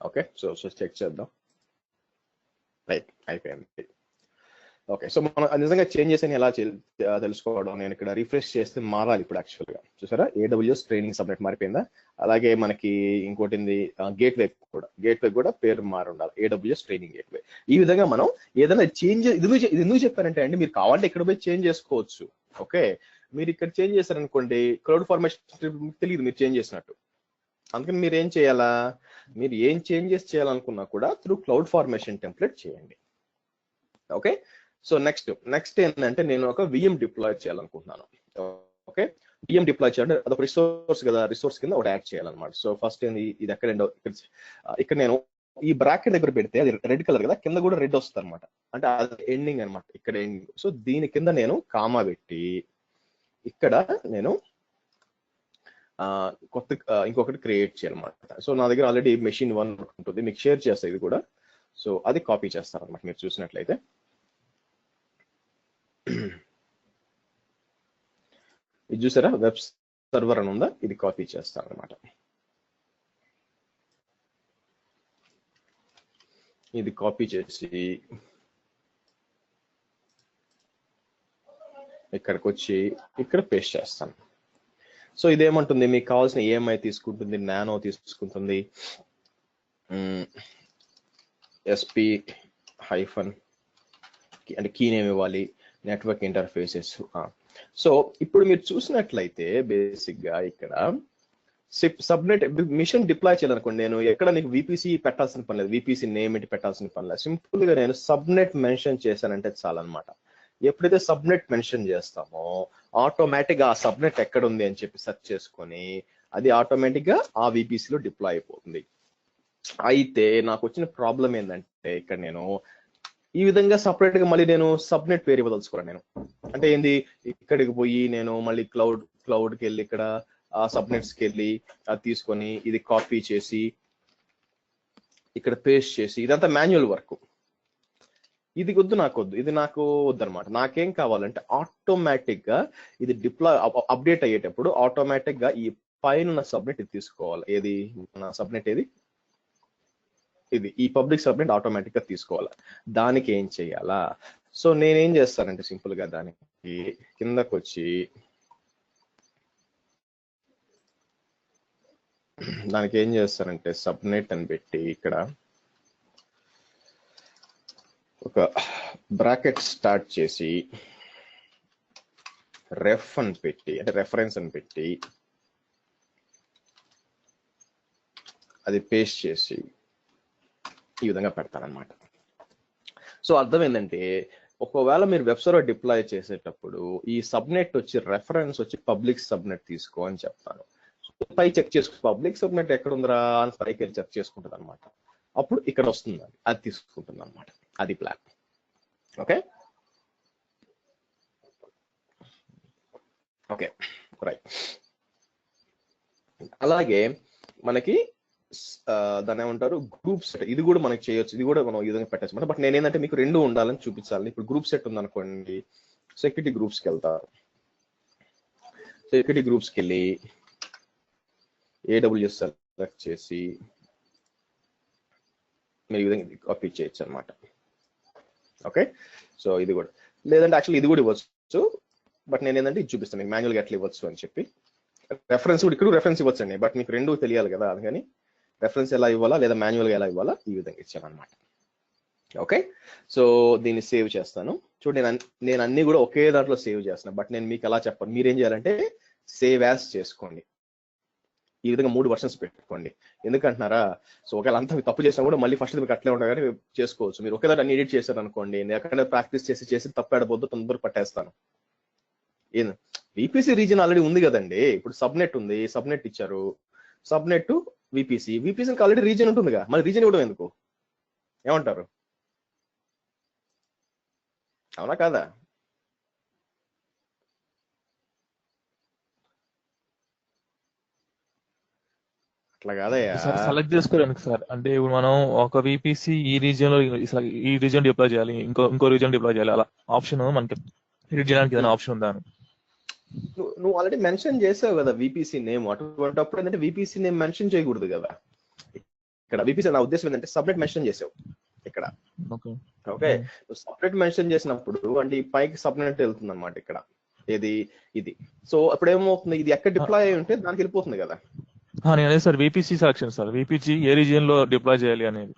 S1: ఓకే, సో చెక్ చేద్దాం. రైట్, అయిపోయింది. ఓకే, సో మనం నిజంగా చేంజెస్ అని ఎలా తెలుసుకోవడం, నేను ఇక్కడ రిఫ్రెష్ చేస్తే మారాలి ఇప్పుడు. యాక్చువల్గా చూసారా, AWS ట్రైనింగ్ సబ్నెట్ మారిపోయిందా. అలాగే మనకి ఇంకోటి గేట్వే కూడా పేరు మారి ఉండాలి, AWS ట్రైనింగ్ గేట్వే. ఈ విధంగా మనం ఏదైనా చేంజ్, ఇది ఎందుకు చెప్పారంటే అండి, మీరు కావాలంటే ఇక్కడ పోయి చేంజ్ చేసుకోవచ్చు. ఓకే, మీరు ఇక్కడ చేంజ్ చేశారనుకోండి క్లౌడ్ ఫార్మేషన్ తెలియదు మీరు చేంజ్ చేసినట్టు. అందుకని మీరు ఏం చేయాలా, మీరు ఏం చేంజెస్ చేయాలనుకున్నా కూడా త్రూ క్లౌడ్ ఫార్మేషన్ టెంప్లెట్ చేయండి. ఓకే, సో నెక్స్ట్ ఏంటంటే నేను ఒక VM డిప్లాయ్ చేయాలనుకుంటున్నాను. ఓకే, VM డిప్లాయ్ చేయాలంటే అదొక రిసోర్స్ కదా, రిసోర్స్ కింద ఒకటి యాడ్ చేయాలన్నమాట. సో ఫస్ట్ ఏంది, ఇది ఇక్కడ నేను ఈ బ్రాకెట్ దగ్గర పెడితే అది రెడ్ కలర్ కదా, కింద కూడా రెడ్ వస్తుంది అనమాట, అంటే అది ఎండింగ్ అనమాట, ఇక్కడ ఎండింగ్. సో దీని కింద నేను కామా పెట్టి ఇక్కడ నేను ఇంకొకటి క్రియేట్ చేయాలన్నమాట. సో నా దగ్గర ఆల్రెడీ machine1 ఉంటుంది, మీకు షేర్ చేస్తాను ఇది కూడా. సో అది కాపీ చేస్తాను అనమాట. మీరు చూసినట్లయితే ఇది చూసారా, సర్వర్ అని ఉందా, ఇది కాపీ చేస్తాను అనమాట. ఇది కాపీ చేసి ఇక్కడికి వచ్చి ఇక్కడ పేస్ట్ చేస్తాను. సో ఇదేమంటుంది, మీకు కావాల్సిన EMI తీసుకుంటుంది, నానో తీసుకుంటుంది, SP హైఫన్ అంటే కీ నేమ్ ఇవ్వాలి, నెట్వర్క్ ఇంటర్ఫేసెస్. సో ఇప్పుడు మీరు చూసినట్లయితే బేసిక్ గా ఇక్కడ సబ్నెట్ మిషన్ డిప్లాయ్ చేయాలనుకోండి, నేను ఎక్కడ నీకు VPC పెట్టాల్సిన పని లేదు, VPC నేమ్ ఏంటి పెట్టాల్సిన పని లేదు, సింపుల్ గా నేను సబ్నెట్ మెన్షన్ చేశానంటే చాలన్నమాట. ఎప్పుడైతే సబ్నెట్ మెన్షన్ చేస్తామో ఆటోమేటిక్ గా ఆ సబ్నెట్ ఎక్కడ ఉంది అని చెప్పి సెర్చ్ చేసుకొని అది ఆటోమేటిక్ గా ఆ VPC లో డిప్లాయ్ అయిపోతుంది. అయితే నాకు వచ్చిన ప్రాబ్లం ఏంటంటే ఇక్కడ నేను ఈ విధంగా సపరేట్ గా మళ్ళీ నేను సబ్నెట్ పేరు ఇవ్వదలుచుకోను నేను. అంటే ఏంది, ఇక్కడికి పోయి నేను మళ్ళీ క్లౌడ్కి వెళ్ళి ఇక్కడ ఆ సబ్నెట్స్ కి వెళ్ళి అది తీసుకొని ఇది కాపీ చేసి ఇక్కడ పేస్ట్ చేసి ఇదంతా మాన్యువల్ వర్క్. ఇది వద్దు, నాకు వద్దు, ఇది నాకు వద్దనమాట. నాకేం కావాలంటే ఆటోమేటిక్ గా ఇది డిప్లాయ్ అప్డేట్ అయ్యేటప్పుడు ఆటోమేటిక్ గా ఈ పైన సబ్నెట్ ఇది తీసుకోవాలి. ఏది మన సబ్నెట్, ఏది ఇది ఈ పబ్లిక్ సబ్నెట్ ఆటోమేటిక్ గా తీసుకోవాలి. దానికి ఏం చేయాలా, సో నేనేం చేస్తానంటే సింపుల్ గా దానికి కిందకు వచ్చి దానికి ఏం చేస్తానంటే సబ్నెట్ అని పెట్టి ఇక్కడ ఒక బ్రాకెట్ స్టార్ట్ చేసి రెఫ్ అని పెట్టి అంటే రెఫరెన్స్ అని పెట్టి అది పేస్ట్ చేసి ఈ విధంగా పెడతానమాట. సో అర్థం ఏంటంటే ఒకవేళ మీరు వెబ్ సర్వర్ డిప్లాయ్ చేసేటప్పుడు ఈ సబ్నెట్ వచ్చి రెఫరెన్స్ వచ్చి పబ్లిక్ సబ్నెట్ తీసుకో అని చెప్తాను. పై చెక్ చేసుకో, పబ్లిక్ సబ్నెట్ ఎక్కడ ఉందిరా అని పైకి వెళ్ళి చెక్ చేసుకుంటుంది అనమాట. అప్పుడు ఇక్కడ వస్తుంది, అది తీసుకుంటుంది అనమాట. అది ప్లాన్. Okay okay right. అలాగే మనకి దాన్ని ఏమంటారు గ్రూప్ సెట్, ఇది కూడా మనకి చేయొచ్చు, ఇది కూడా మనం ఈ విధంగా పెట్టచ్చు అనమాట. బట్ నేను ఏంటంటే మీకు రెండు ఉండాలని చూపించాలి. ఇప్పుడు గ్రూప్ సెట్ ఉంది అనుకోండి, సెక్యూరిటీ గ్రూప్స్కి వెళ్తా, సెక్యూరిటీ గ్రూప్స్కి వెళ్ళి AWS సెలెక్ట్ చేసి మీరు ఈ విధంగా కాపీ చేయొచ్చు అనమాట. ఓకే, సో ఇది కూడా లేదంటే యాక్చువల్లీ ఇది కూడా ఇవ్వచ్చు, బట్ నేను ఏంటంటే ఇది చూపిస్తాను మీకు మాన్యువల్గా ఎట్లా ఇవ్వచ్చు అని చెప్పి. రెఫరెన్స్ కూడా ఇక్కడ రెఫరెన్స్ ఇవ్వచ్చు అండి, బట్ మీకు రెండు తెలియాలి కదా, అందుకని రెఫరెన్స్ ఎలా ఇవ్వాలా లేదా మాన్యువల్గా ఎలా ఇవ్వాలా ఈ విధంగా ఇచ్చాను అనమాట. ఓకే, సో దీన్ని సేవ్ చేస్తాను. చూడండి నేను అన్ని కూడా ఒకే దాంట్లో సేవ్ చేస్తాను, బట్ నేను మీకు ఎలా చెప్పాను, మీరేం చేయాలంటే సేవ్ యాజ్ చేసుకోండి. ఈ విధంగా 3 వర్షన్స్ పెట్టుకోండి. ఎందుకంటున్నారా, సో ఒకవేళ అంతా తప్పు చేసినా కూడా మళ్ళీ ఫస్ట్ మీకు అట్లే ఉంటాయి కానీ చేసుకోవచ్చు. మీరు ఒకేదాన్ని అన్ని ఎడిట్ చేశారు అనుకోండి, నేను ఎక్కడ ప్రాక్టీస్ చేసి తప్పాడబోద్దు తొందరగా పట్టేస్తాను. ఏం VPC రీజన్ ఆల్రెడీ ఉంది కదండి, ఇప్పుడు సబ్నెట్ ఉంది, సబ్నెట్ ఇచ్చారు, సబ్నెట్ VPCకి ఆల్రెడీ రీజన్ ఉంటుందిగా, మళ్ళీ రీజన్ ఇవ్వడం ఎందుకు, ఏమంటారు, అవునా కాదా? అట్లా కాదయ్యా,
S2: సెలెక్ట్ చేసుకోవడానికి సార్. అంటే ఇప్పుడు మనం ఒక VPC ఈ రీజియన్ లో ఈ రీజియన్ డిప్లాయ్ చేయాలి, ఇంకో రీజియన్ డిప్లాయ్ చేయాలి, అలా ఆప్షన్ మనకి ఎడిట్ చేయడానికి ఏదైనా ఆప్షన్ ఉందా?
S1: నువ్వు ఆల్రెడీ మెన్షన్ చేసావు కదా VPC నేమ్, అటువంటిప్పుడు ఏంటంటే VPC నేమ్ మెన్షన్ చేయకూడదు కదా. ఇక్కడ VPC నా ఉద్దేశం ఏంటంటే సబ్నెట్ మెన్షన్ చేసావు ఇక్కడ. ఓకే, సబ్నెట్ మెన్షన్ చేసినప్పుడు అంటే ఈ పైకి సబ్నెట్ వెళ్తుంది అనమాట ఇక్కడ, ఇది ఇది. సో అప్పుడు ఏమవుతుంది, ఇది ఎక్కడ డిప్లాయ్ అయి ఉంటే దానికి వెళ్ళిపోతుంది కదా.
S2: నేను అదే sir VPC selection sir, VPC ఏ రీజియన్ లో డిప్లాయ్ చేయాలి అనేది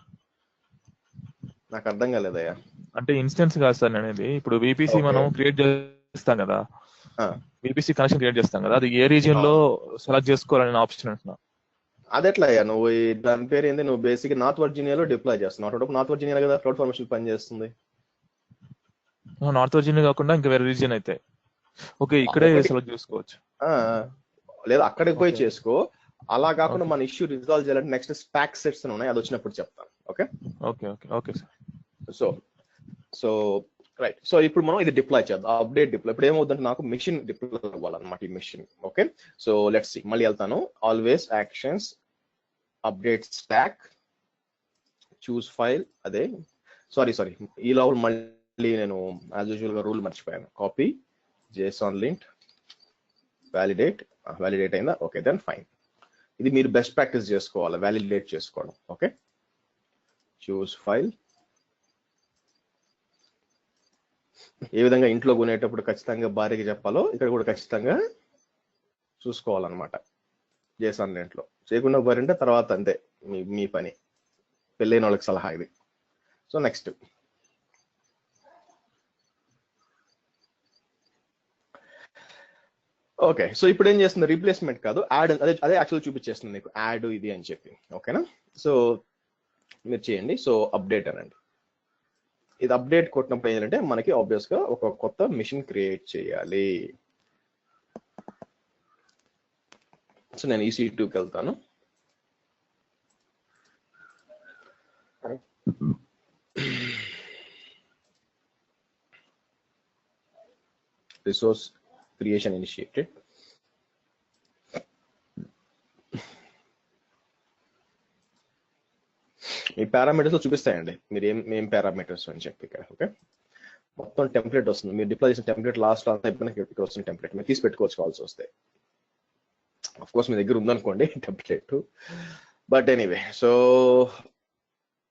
S1: నాకు అర్థం కాలేదయ్యా.
S2: అంటే ఇన్స్టెన్స్ కాదు సార్ అనేది, ఇప్పుడు VPC మనం క్రియేట్ చేస్తాం కదా, VPC కనెక్షన్ క్రియేట్ చేస్తాం కదా, అది ఏ రీజియన్ లో సెలెక్ట్ చేసుకోవాలని ఆప్షన్ అంటున్నా.
S1: అదెట్లా అయ్యా, నువ్వు దాని పేరు ఏంది, నువ్వు బేసిక్ నార్త్ వర్జీనియాలో డిప్లాయ్ చేస్తున్నావు, నార్త్ వర్జీనియా కదా క్లౌడ్ ఫార్మేషన్ పని చేస్తుంది.
S2: నార్త్ వర్జీనియా కాకుండా ఇంకా వేరే రీజియన్ అయితే ఓకే ఇక్కడే సెలెక్ట్ చేసుకోవచ్చు,
S1: లేదా అక్కడికి పోయి చేసుకో. అలా కాకుండా మన ఇష్యూ రిజాల్వ్ చేయాలంటే నెక్స్ట్ స్టాక్ సెట్స్ ఉన్నాయి, అది వచ్చినప్పుడు చెప్తాను. Okay
S2: okay okay okay
S1: sir. So right, so ఇప్పుడు మనం ఇది డిప్లాయ్ చేద్దాం, అప్డేట్ డిప్లాయ్. ఇప్పుడు ఏమవుతుందంటే నాకు మిషన్ డిప్లాయ్ అవ్వాలన్నమాట ఈ machine. Okay, so let's see, మళ్ళీ వెళ్తాను, always actions update stack choose file, అదే సారీ ఈ లోపల మళ్ళీ నేను యాజ్ యూజువల్ గా రూల్ మర్చిపోయాను, copy JSON link validate validate అయిందా? Okay, then fine. ఇది మీరు బెస్ట్ ప్రాక్టీస్ చేసుకోవాలి, వ్యాలిడేట్ చేసుకోవడం. Okay, choose file. ఏ విధంగా ఇంట్లో కొనేటప్పుడు ఖచ్చితంగా భార్యకి చెప్పాలో ఇక్కడ కూడా ఖచ్చితంగా చూసుకోవాలన్నమాట. చేశాను ఇంట్లో, చేయకుండా పోయారంటే తర్వాత అంతే మీ పని. పెళ్ళైన వాళ్ళకి సలహా ఇది. సో నెక్స్ట్ ఓకే, సో ఇప్పుడు ఏం చేస్తుంది, రీప్లేస్మెంట్ కాదు యాడ్, అదే యాక్చువల్ చూపించేస్తుంది మీకు యాడ్ ఇది అని చెప్పి. ఓకేనా, సో మీరు చేయండి. సో అప్డేట్ అనండి. ఇది అప్డేట్ కొట్టినప్పుడు ఏంటంటే మనకి ఆబ్వియస్ గా ఒక కొత్త మిషన్ క్రియేట్ చేయాలి. సో నేను EC2కి వెళ్తాను. Resource creation initiated. మీ పారామీటర్స్ లో చూపిస్తాయండి మీరు ఏం పారామీటర్స్ అని చెప్పి ఇక్కడ. ఓకే, మొత్తం టెంప్లెట్ వస్తుంది. మీరు డిప్లాయ్ చేసిన టెంప్లెట్ లాస్ట్ లో అంతా అయిపోయినాక ఇక్కడ వస్తుంది టెంప్లెట్. మీరు తీసి పెట్టుకోవాల్సి వస్తాయి. ఆఫ్ కోర్స్ మీ దగ్గర ఉందనుకోండి template, but anyway. So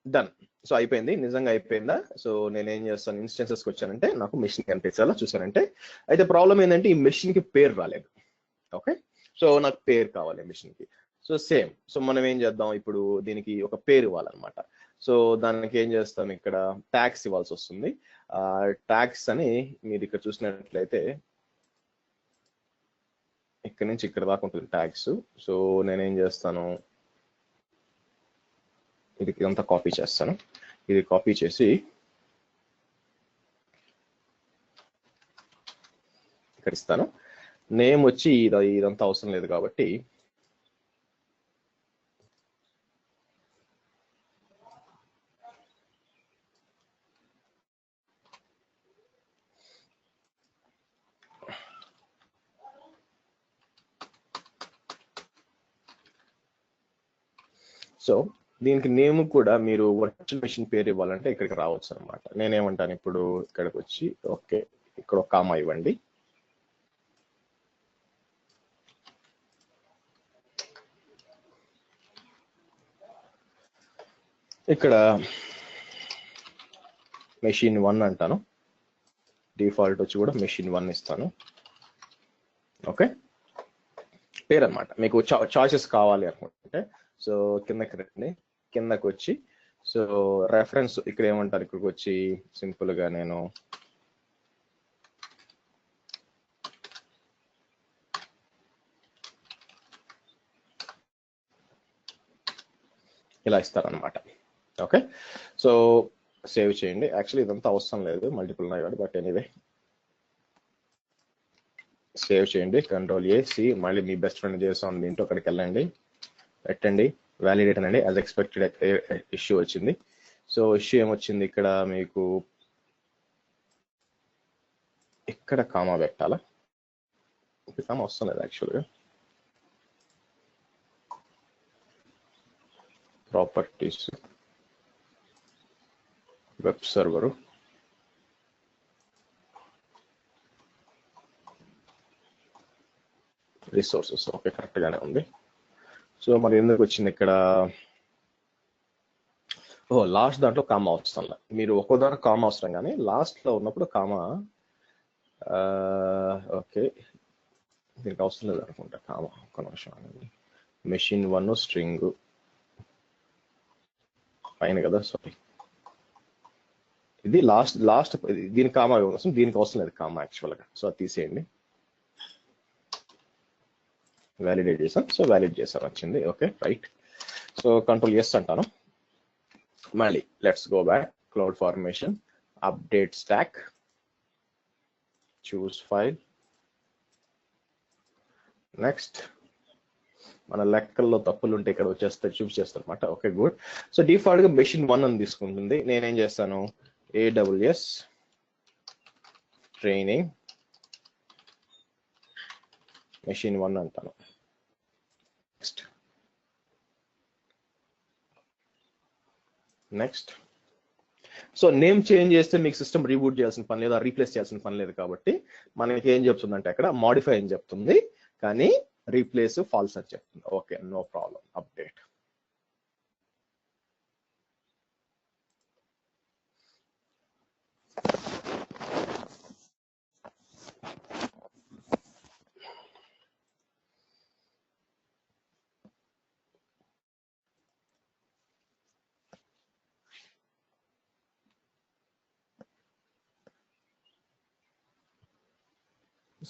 S1: done. So అయిపోయింది, నిజంగా అయిపోయిందా? సో నేనేం చేస్తాను, ఇన్స్టెన్సెస్కి వచ్చానంటే నాకు మెషిన్ కనిపించాలా చూసానంటే. అయితే ప్రాబ్లం ఏంటంటే ఈ మెషిన్ కి పేరు రాలేదు. ఓకే, సో నాకు పేరు కావాలి మెషిన్ కి. సో సేమ్, సో మనం ఏం చేద్దాం, ఇప్పుడు దీనికి ఒక పేరు ఇవ్వాలన్నమాట. సో దానికి ఏం చేస్తాం, ఇక్కడ ట్యాగ్స్ ఇవ్వాల్సి వస్తుంది. ట్యాగ్స్ అని మీరు ఇక్కడ చూసినట్లయితే ఇక్కడ నుంచి ఇక్కడ దాకా ఉంటుంది ట్యాగ్స్. సో నేనేం చేస్తాను, ఇది ఇదంతా కాపీ చేస్తాను. ఇది కాపీ చేసి ఇక్కడ ఇస్తాను. నేమ్ వచ్చి ఇదంతా అవసరం లేదు కాబట్టి సో దీనికి నేమ్ కూడా మీరు వర్చువల్ మెషిన్ పేరు ఇవ్వాలంటే ఇక్కడికి రావచ్చు అనమాట. నేనేమంటాను ఇప్పుడు ఇక్కడికి వచ్చి ఓకే, ఇక్కడ ఒక కామా ఇవ్వండి. ఇక్కడ మెషిన్ 1 అంటాను. డిఫాల్ట్ వచ్చి కూడా మెషిన్ 1 ఇస్తాను. ఓకే, పేరు అనమాట. మీకు చాయిసెస్ కావాలి అనుకుంటే సో కిందకి రండి. కిందకి వచ్చి సో రెఫరెన్స్ ఇక్కడ ఏమంటారు, ఇక్కడికి వచ్చి సింపుల్ గా నేను ఇలా ఇస్తారనమాట. ఓకే, సో సేవ్ చేయండి. యాక్చువల్లీ ఇదంతా అవసరం లేదు, మల్టిపుల్ ఉన్నాయి కాబట్టి, బట్ ఎనీవే సేవ్ చేయండి. Ctrl+C, మళ్ళీ మీ బెస్ట్ ఫ్రెండ్ చేసాం దీంట్లో అక్కడికి వెళ్ళండి, పెట్టండి, వ్యాలిడేట్ అనండి. యాజ్ ఎక్స్పెక్టెడ్ ఇష్యూ వచ్చింది. సో ఇష్యూ ఏమొచ్చింది, ఇక్కడ మీకు ఇక్కడ కామా పెట్టాలా, కామా వస్తుంది లేదు యాక్చువల్గా. Properties, web server, resources. Okay, correct గానే ఉంది. సో మరి ఎందుకు వచ్చింది ఇక్కడ, లాస్ట్ దాంట్లో కామా అవసరం. మీరు ఒక్కో దాంట్లో కామా అవసరం, కానీ లాస్ట్ లో ఉన్నప్పుడు కామా ఓకే దీనికి అవసరం లేదు అనుకుంటా కామా. ఒక్క నిమిషం అండి. మెషిన్ 1 స్ట్రింగ్ పైన కదా, సారీ ఇది లాస్ట్ దీనికి కామా అవసరం, దీనికి అవసరం లేదు కామా యాక్చువల్గా. సో అది తీసేయండి. వ్యాలిడేట్ చేసాం. సో వ్యాలిడ్ చేసాం వచ్చింది. Okay right. సో Ctrl+S అంటాను. మళ్ళీ let's go back, cloud formation, update stack, choose file. Next మన లెక్కల్లో తప్పులు ఉంటే ఇక్కడ వచ్చేస్తే చూపించేస్తాను అనమాట. Okay good. సో డిఫాల్ట్ గా మెషిన్ 1 అని తీసుకుంటుంది. నేనేం చేస్తాను, AWS ట్రైనింగ్ మెషిన్ 1 అంటాను. నెక్స్ట్ సో నేమ్ చేంజ్ చేస్తే మీకు సిస్టమ్ రీబూట్ చేయాల్సిన పని లేదు, రీప్లేస్ చేయాల్సిన పని లేదు. కాబట్టి మనకి ఏం చెప్తుందంటే అక్కడ మాడిఫై అని చెప్తుంది, కానీ రీప్లేస్ ఫాల్స్ అని చెప్తుంది. Okay, no problem. Update.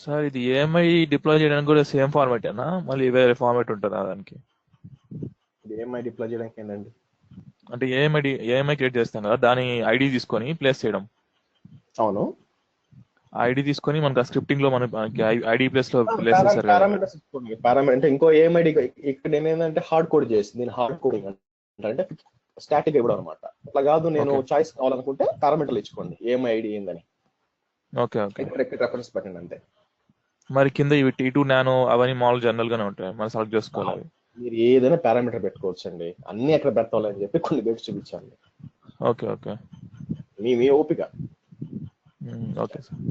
S2: Sir ఇది ఏఎంఐ డిప్లాయ్ చేయడానికి కూడా సేమ్ ఫార్మాట్ అన్నా, మళ్ళీ వేరే ఫార్మాట్ ఉంటుందా దానికి?
S1: ఏఎంఐ డిప్లాయ్ చేయడానికి ఏంటండి?
S2: అంటే ఏఎంఐ క్రియేట్ చేస్తాం కదా, దాని ఐడి తీసుకొని ప్లేస్ చేయడం.
S1: అవును,
S2: ఐడి తీసుకొని మనకి స్క్రిప్టింగ్ లో మనకి ఐడి ప్లేస్ లో ప్లేస్ చేస్తారు కదా.
S1: పారామీటర్స్ ఇచ్చుకోండి. అంటే ఇంకో ఏఎంఐడి ఇక్కడ ఏమైందంటే హార్డ్ కోడ్ చేసి దీని హార్డ్ కోడింగ్ అంటే స్టాటిక్ ఇవ్వడం అనమాట. అట్లా కాదు, నేను చాయిస్ కావాలనుకుంటే పారామీటర్లు ఇచ్చుకోండి ఏఎంఐ ఐడి ఏందని.
S2: Okay okay.
S1: ఇక్కడ రెఫరెన్స్ పెట్టండి అంతే.
S2: మరి కింద ఇవి T2 నానో అవన్నీ మామూలు జనరల్ గానే ఉంటాయి, మనం సెలెక్ట్ చేసుకోవాలి.
S1: మీరు ఏదైనా పారామీటర్ పెట్టుకోవచ్చు అండి, అన్ని ఎక్కడ పెట్టాలని చెప్పి కొన్ని బెట్స్ చూపించాలి.
S2: Okay okay.
S1: మీ ఓపిక.
S2: Okay sir.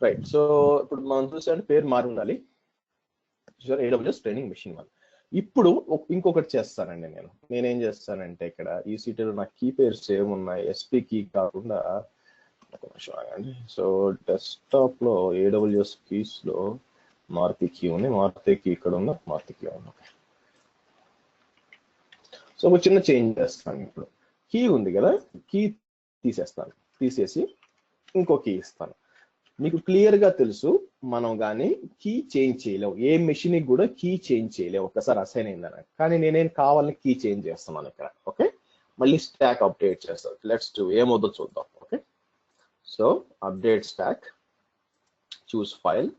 S1: రైట్. సో ఇప్పుడు మనం చూసామంటే పేరు మారి ఉండాలి. చూసారు, AWS ట్రైనింగ్ మెషిన్ 1. ఇప్పుడు ఇంకొకటి చేస్తానండి. నేనేం చేస్తానంటే ఇక్కడ ఈ సీట్లో నా కీ పేర్స్ ఏమున్నాయి, SP కీ కాకుండా ఒక నిమిషం ఆగండి. సో డెస్క్టాప్ లో AWS కీస్ లో మారుతి కీ ఉంది, మారుతి కీ ఇక్కడ ఉంది, మారుతి కీ ఉంది. సో ఒక చిన్న చేంజ్ చేస్తాను. ఇప్పుడు కీ ఉంది కదా, కీ తీసేస్తాను, తీసేసి ఇంకో కీ ఇస్తాను. మీకు క్లియర్ గా తెలుసు, మనం కానీ కీ చేంజ్ చేయలేము, ఏ మెషిన్ కూడా కీ చేంజ్ చేయలేము ఒకసారి అసైన్ అయిందని. కానీ నేనేం కావాలని కీ చేంజ్ చేస్తున్నాను ఇక్కడ. ఓకే, మళ్ళీ స్టాక్ అప్డేట్ చేస్తాను. లెట్స్ డూ, ఏమవుతుందో చూద్దాం. Okay, so update stack, choose file,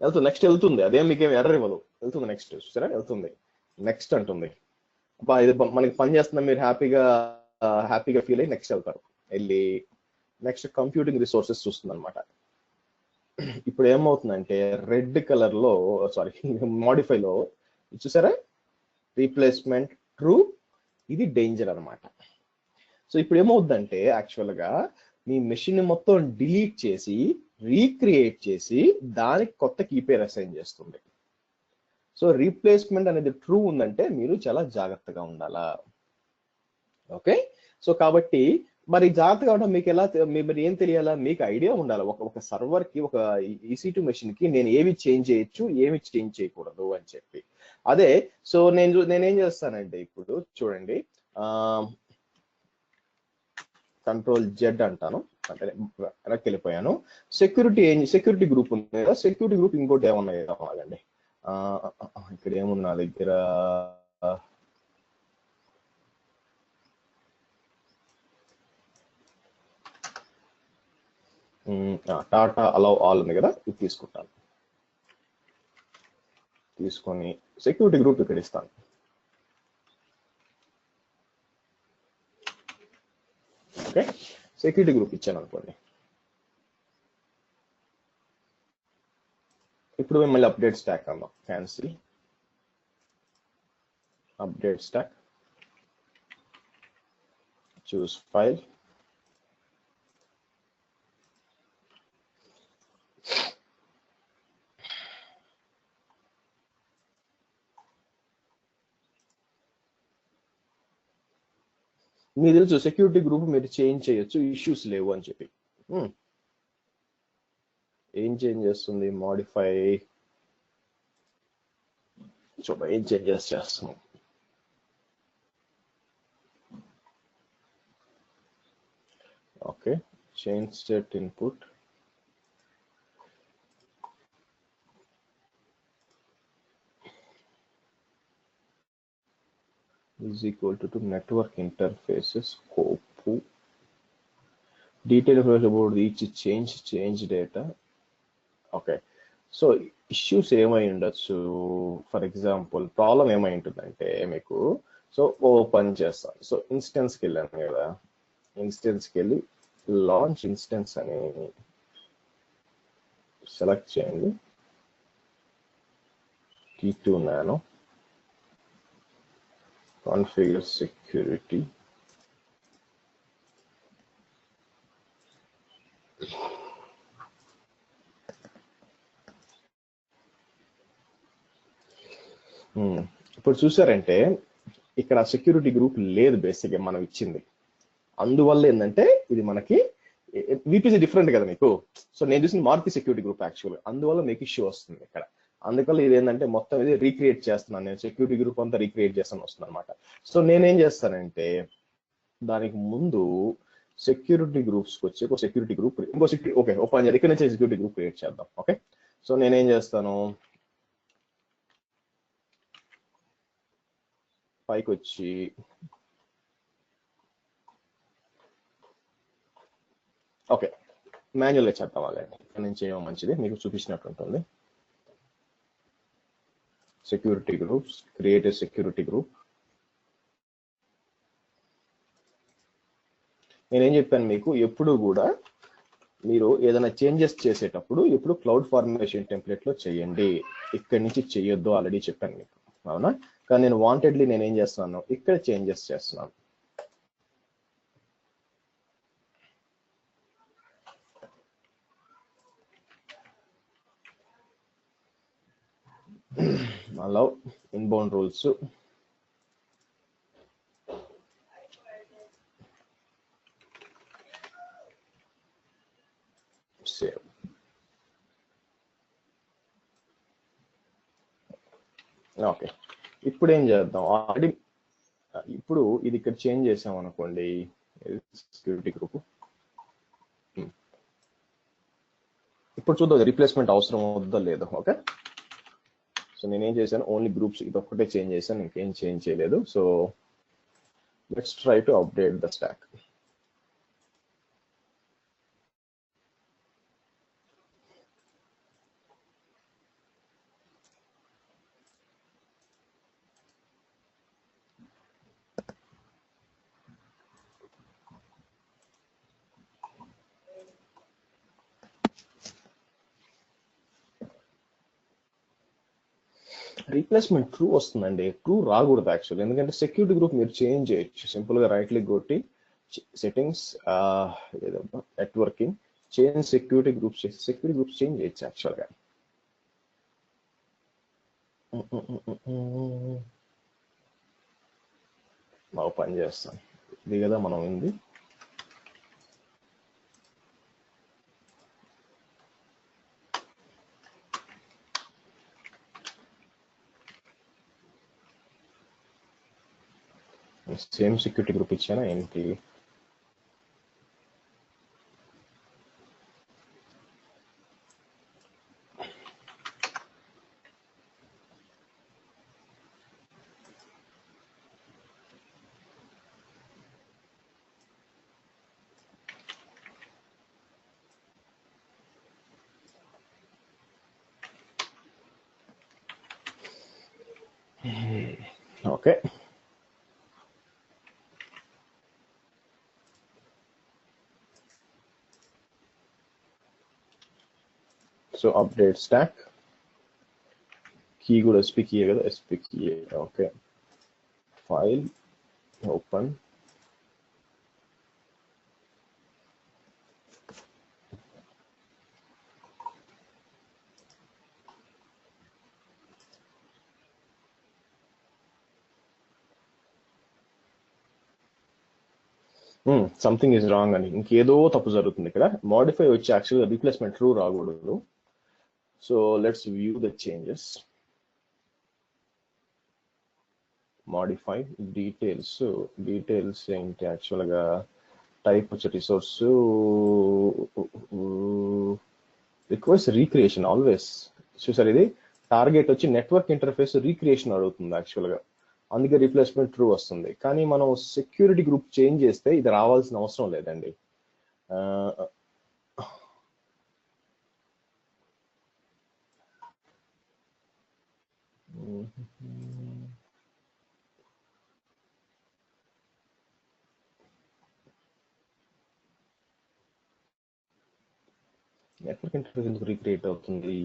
S1: వెళ్తుంది. నెక్స్ట్ వెళ్తుంది, అదేం మీకేం ఎర్రర్ ఇవ్వదు, వెళ్తుంది. నెక్స్ట్ చూసారా, వెళ్తుంది. నెక్స్ట్ అంటుంది. ఇది మనకి పని చేస్తున్నా, మీరు హ్యాపీగా ఫీల్ అయ్యి నెక్స్ట్ వెళ్తారు. వెళ్ళి నెక్స్ట్ కంప్యూటింగ్ రిసోర్సెస్ చూస్తుంది అనమాట. ఇప్పుడు ఏమవుతుందంటే రెడ్ కలర్ లో, సారీ మాడిఫైలో చూసారా, రీప్లేస్మెంట్ ట్రూ, ఇది డేంజర్ అనమాట. సో ఇప్పుడు ఏమవుతుందంటే యాక్చువల్ గా మీ మెషిన్ మొత్తం డిలీట్ చేసి రీక్రియేట్ చేసి దానికి కొత్త కీ పేరు అసైన్ చేస్తుంది. సో రీప్లేస్మెంట్ అనేది ట్రూ ఉందంటే మీరు చాలా జాగ్రత్తగా ఉండాలా. ఓకే, సో కాబట్టి మరి జాగ్రత్తగా ఉండడం మీకు ఎలా, మరి ఏం తెలియాలా, మీకు ఐడియా ఉండాలి. ఒక సర్వర్ కి, ఒక EC2 మెషిన్ కి నేను ఏమి చేంజ్ చేయొచ్చు, ఏమి చేంజ్ చేయకూడదు అని చెప్పి. అదే సో నేనేం చేస్తానంటే ఇప్పుడు చూడండి, Ctrl+Z అంటాను, అంటే వెనక్కి వెళ్ళిపోయాను. సెక్యూరిటీ గ్రూప్ ఉంది కదా, సెక్యూరిటీ గ్రూప్ ఇంకోటి ఏమన్నా కావాలండి. ఇక్కడ ఏమున్నా దగ్గర, టాటా అలౌ ఆల్ ఉంది కదా, ఇది తీసుకుంటాను. తీసుకొని సెక్యూరిటీ గ్రూప్ ఇక్కడ ఇస్తాను. ఓకే, సెక్యూరిటీ గ్రూప్ ఇచ్చాను అనుకోండి. ఇప్పుడు మళ్ళీ అప్డేట్ స్టాక్ అన్నాం, fancy update stack, choose file, మీకు తెలుసు సెక్యూరిటీ గ్రూప్ మీరు చేంజ్ చేయొచ్చు, ఇష్యూస్ లేవు అని చెప్పి. ఏం చేంజ్ చేస్తుంది, మాడిఫై, చూద్దాం ఏం చేంజెస్ చేస్తున్నాం. Okay, change state input, is equal to network interfaces scope, detail information about each change data. Okay, so issues ఏమై ఉండొచ్చు, ఫర్ ఎగ్జాంపుల్ ప్రాబ్లం ఏమై ఉంటుందంటే మీకు, సో ఓపెన్ చేస్తాను. సో ఇన్స్టెన్స్కి వెళ్ళాను కదా, ఇన్స్టెన్స్కి వెళ్ళి లాంచ్ ఇన్స్టెన్స్ అని సెలెక్ట్ చేయండి. T2 నానో, configure security, ఇప్పుడు చూసారంటే ఇక్కడ సెక్యూరిటీ గ్రూప్ లేదు బేసిక్గా మనం ఇచ్చింది. అందువల్ల ఏంటంటే ఇది మనకి విపిసి డిఫరెంట్ కదా మీకు. సో నేను చూసిన మారుతి సెక్యూరిటీ గ్రూప్ యాక్చువల్, అందువల్ల మీకు ఇష్యూ వస్తుంది ఇక్కడ. అందువల్ల ఇది ఏంటంటే మొత్తం ఇది రీక్రియేట్ చేస్తున్నాను నేను, సెక్యూరిటీ గ్రూప్ అంతా రీక్రియేట్ చేస్తాను వస్తుంది అనమాట. సో నేనేం చేస్తానంటే దానికి ముందు సెక్యూరిటీ గ్రూప్స్ వచ్చి ఒక సెక్యూరిటీ గ్రూప్ ఇంకో సెక్యూరిటీ ఓకే ఓపెన్ చేయాలి. ఇక్కడ నుంచి సెక్యూరిటీ గ్రూప్ క్రియేట్ చేద్దాం. ఓకే, సో నేనేం చేస్తాను, పైకి వచ్చి ఓకే మాన్యువల్గా చేద్దాం. అలాగే ఇక్కడ నుంచి ఏమో మంచిది మీకు చూపించినట్టు ఉంటుంది. Security groups, create a security group. నేనేం చెప్పాను మీకు, ఎప్పుడు కూడా మీరు ఏదైనా చేంజెస్ చేసేటప్పుడు ఎప్పుడు క్లౌడ్ ఫార్మేషన్ టెంప్లెట్ లో చేయండి, ఇక్కడి నుంచి చేయొద్దు, ఆల్రెడీ చెప్పాను మీకు, అవునా? కానీ నేను వాంటెడ్లీ నేనేం చేస్తున్నాను, ఇక్కడ చేంజెస్ చేస్తున్నాను. allow inbound rules, save. Okay, ఇప్పుడు ఏం చేద్దాం, ఆల్రెడీ ఇప్పుడు ఇది ఇక్కడ చేంజ్ చేసాం అనుకోండి సెక్యూరిటీ గ్రూప్. ఇప్పుడు చూద్దాం రీప్లేస్మెంట్ అవసరం అవుతుందో లేదో. ఓకే, సో నేనేం చేశాను, ఓన్లీ గ్రూప్స్ ఇది ఒక్కటే చేంజ్ చేశాను, ఇంకేం చేంజ్ చేయలేదు. So let's try to update the stock. Replacement true వస్తుందండి, ట్రూ రాకూడదు యాక్చువల్. ఎందుకంటే సెక్యూరిటీ గ్రూప్ మీరు చేంజ్ చేయొచ్చు, సింపుల్ గా రైట్ క్లిక్ కొట్టి settings, networking, change security groups చేసి సెక్యూరిటీ గ్రూప్స్ చేంజ్ చేయొచ్చు యాక్చువల్ గా. బాగా పని చేస్తాం, ఇది కదా మనం ఉంది. సేమ్ సెక్యూరిటీ గ్రూప్ ఇచ్చానా ఏంటి? Okay, so update stack, key కూడా ఎస్పీ కీ కదా, SP key. Okay, file open, something is wrong అని, ఇంకేదో తప్పు జరుగుతుంది ఇక్కడ. మోడిఫై వచ్చి యాక్చువల్గా రీప్లేస్మెంట్ ట్రూ రాకూడదు. So let's view the changes. Modify details, details ఏంటి యాక్చువల్గా, టైప్ వచ్చే రిసోర్స్, రిక్వెస్ట్ రీక్రియేషన్ ఆల్వేస్. చూసారు ఇది టార్గెట్ వచ్చి నెట్వర్క్ ఇంటర్ఫేస్ రీక్రియేషన్ అడుగుతుంది యాక్చువల్గా, అందుకే రీప్లేస్మెంట్ ట్రూ వస్తుంది. కానీ మనం సెక్యూరిటీ గ్రూప్ చేంజ్ చేస్తే ఇది రావాల్సిన అవసరం లేదండి. నెట్వర్క్ ఇంటర్ఫేస్ ఎందుకు రీక్రియేట్ అవుతుంది?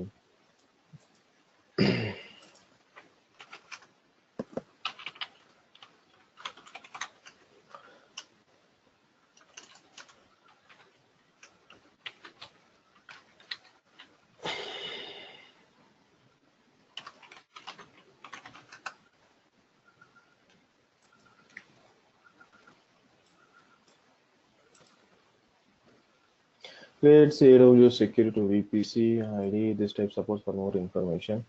S1: Creates AWS security to VPC ID. This type supports for more information.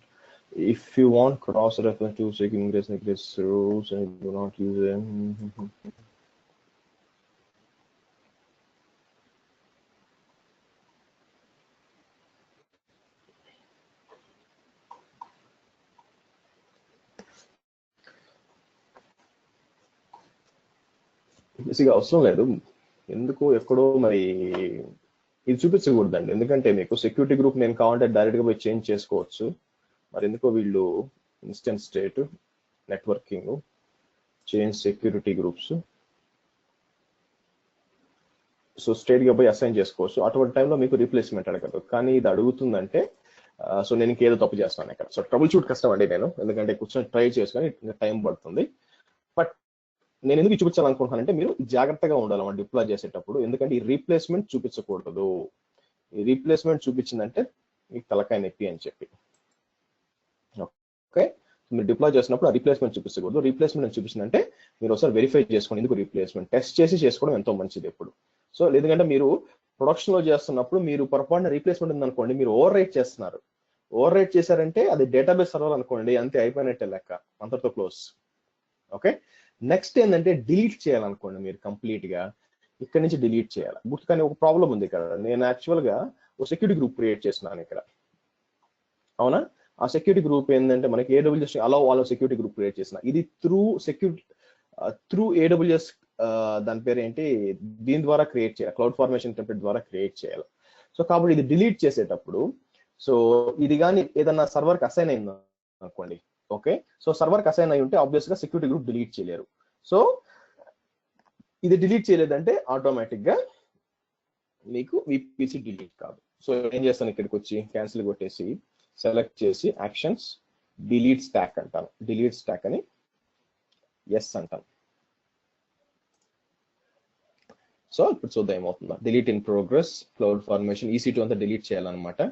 S1: If you want cross reference to security ingress rules and do not use them. బేసిక్గా అవసరం లేదు, ఎందుకు ఎక్కడో మరి ఇది చూపించకూడదండి. ఎందుకంటే మీకు సెక్యూరిటీ గ్రూప్ నేను కావాలంటే డైరెక్ట్గా పోయి చేంజ్ చేసుకోవచ్చు. మరి ఎందుకో వీళ్ళు instance state networking change security groups, so స్ట్రేట్గా పోయి అసైన్ చేసుకోవచ్చు. అటువంటి టైంలో మీకు రీప్లేస్మెంట్ అడగదు. కానీ ఇది అడుగుతుందంటే సో నేను ఇంకేదో తప్పు చేస్తాను ఇక్కడ. సో ట్రబుల్ షూట్ కష్టం అండి నేను, ఎందుకంటే కూర్చొని ట్రై చేసుకొని టైం పడుతుంది. బట్ నేను ఎందుకు చూపించాలనుకుంటున్నానంటే మీరు జాగ్రత్తగా ఉండాలన్నమాట డిప్లాయ్ చేసేటప్పుడు. ఎందుకంటే ఈ రీప్లేస్మెంట్ చూపించకూడదు. ఈ రీప్లేస్మెంట్ చూపించిందంటే మీకు తలకాయ నొప్పి అని చెప్పి. ఓకే, మీరు డిప్లాయ్ చేసినప్పుడు ఆ రీప్లేస్మెంట్ చూపించకూడదు. రీప్లేస్మెంట్ చూపించిందంటే మీరు ఒకసారి వెరిఫై చేసుకోండి ఎందుకు రీప్లేస్మెంట్, టెస్ట్ చేసి చేసుకోవడం ఎంతో మంచిది ఎప్పుడు. సో ఎందుకంటే మీరు ప్రొడక్షన్ లో చేస్తున్నప్పుడు మీరు పొరపాటున రీప్లేస్మెంట్ ఉందనుకోండి, మీరు ఓవర్ రైట్ చేస్తున్నారు. ఓవర్ రైట్ చేశారంటే అది డేటాబేస్ సర్వర్ అనుకోండి, అంతే, అయిపోయినట్టే లెక్క, అంతటితో క్లోజ్. ఓకే, నెక్స్ట్ ఏంటంటే డిలీట్ చేయాలనుకోండి మీరు కంప్లీట్ గా, ఇక్కడ నుంచి డిలీట్ చేయాలి. కానీ ఒక ప్రాబ్లం ఉంది ఇక్కడ. నేను యాక్చువల్ గా ఒక సెక్యూరిటీ గ్రూప్ క్రియేట్ చేస్తున్నాను ఇక్కడ, అవునా? ఆ సెక్యూరిటీ గ్రూప్ ఏంటంటే మనకి AWS అలో సెక్యూరిటీ గ్రూప్ క్రియేట్ చేసిన. ఇది త్రూ AWS దాని పేరు ఏంటి, దీని ద్వారా క్రియేట్ చేయాలి, క్లౌడ్ ఫార్మేషన్ టెంప్లెట్ ద్వారా క్రియేట్ చేయాలి. సో కాబట్టి ఇది డిలీట్ చేసేటప్పుడు, సో ఇది కానీ ఏదన్నా సర్వర్కి అసైన్ అయింది అనుకోండి, ఓకే, సో సర్వర్కి అసైన్ అయి ఉంటే ఆబ్వియస్ గా సెక్యూరిటీ గ్రూప్ డిలీట్ చేయలేరు. సో ఇది డిలీట్ చేయలేదంటే ఆటోమేటిక్ గా మీకు VPC డిలీట్ కాదు. సో ఏం చేస్తాను, ఇక్కడికి వచ్చి క్యాన్సిల్ కొట్టేసి సెలెక్ట్ చేసి యాక్షన్స్ డిలీట్ స్టాక్ అంటాను. డిలీట్ స్టాక్ అని ఎస్ అంటాను. సో ఇప్పుడు చూద్దాం ఏమవుతుందా. Delete in progress, cloud formation, EC2 అంతా డిలీట్ చేయాలన్నమాట.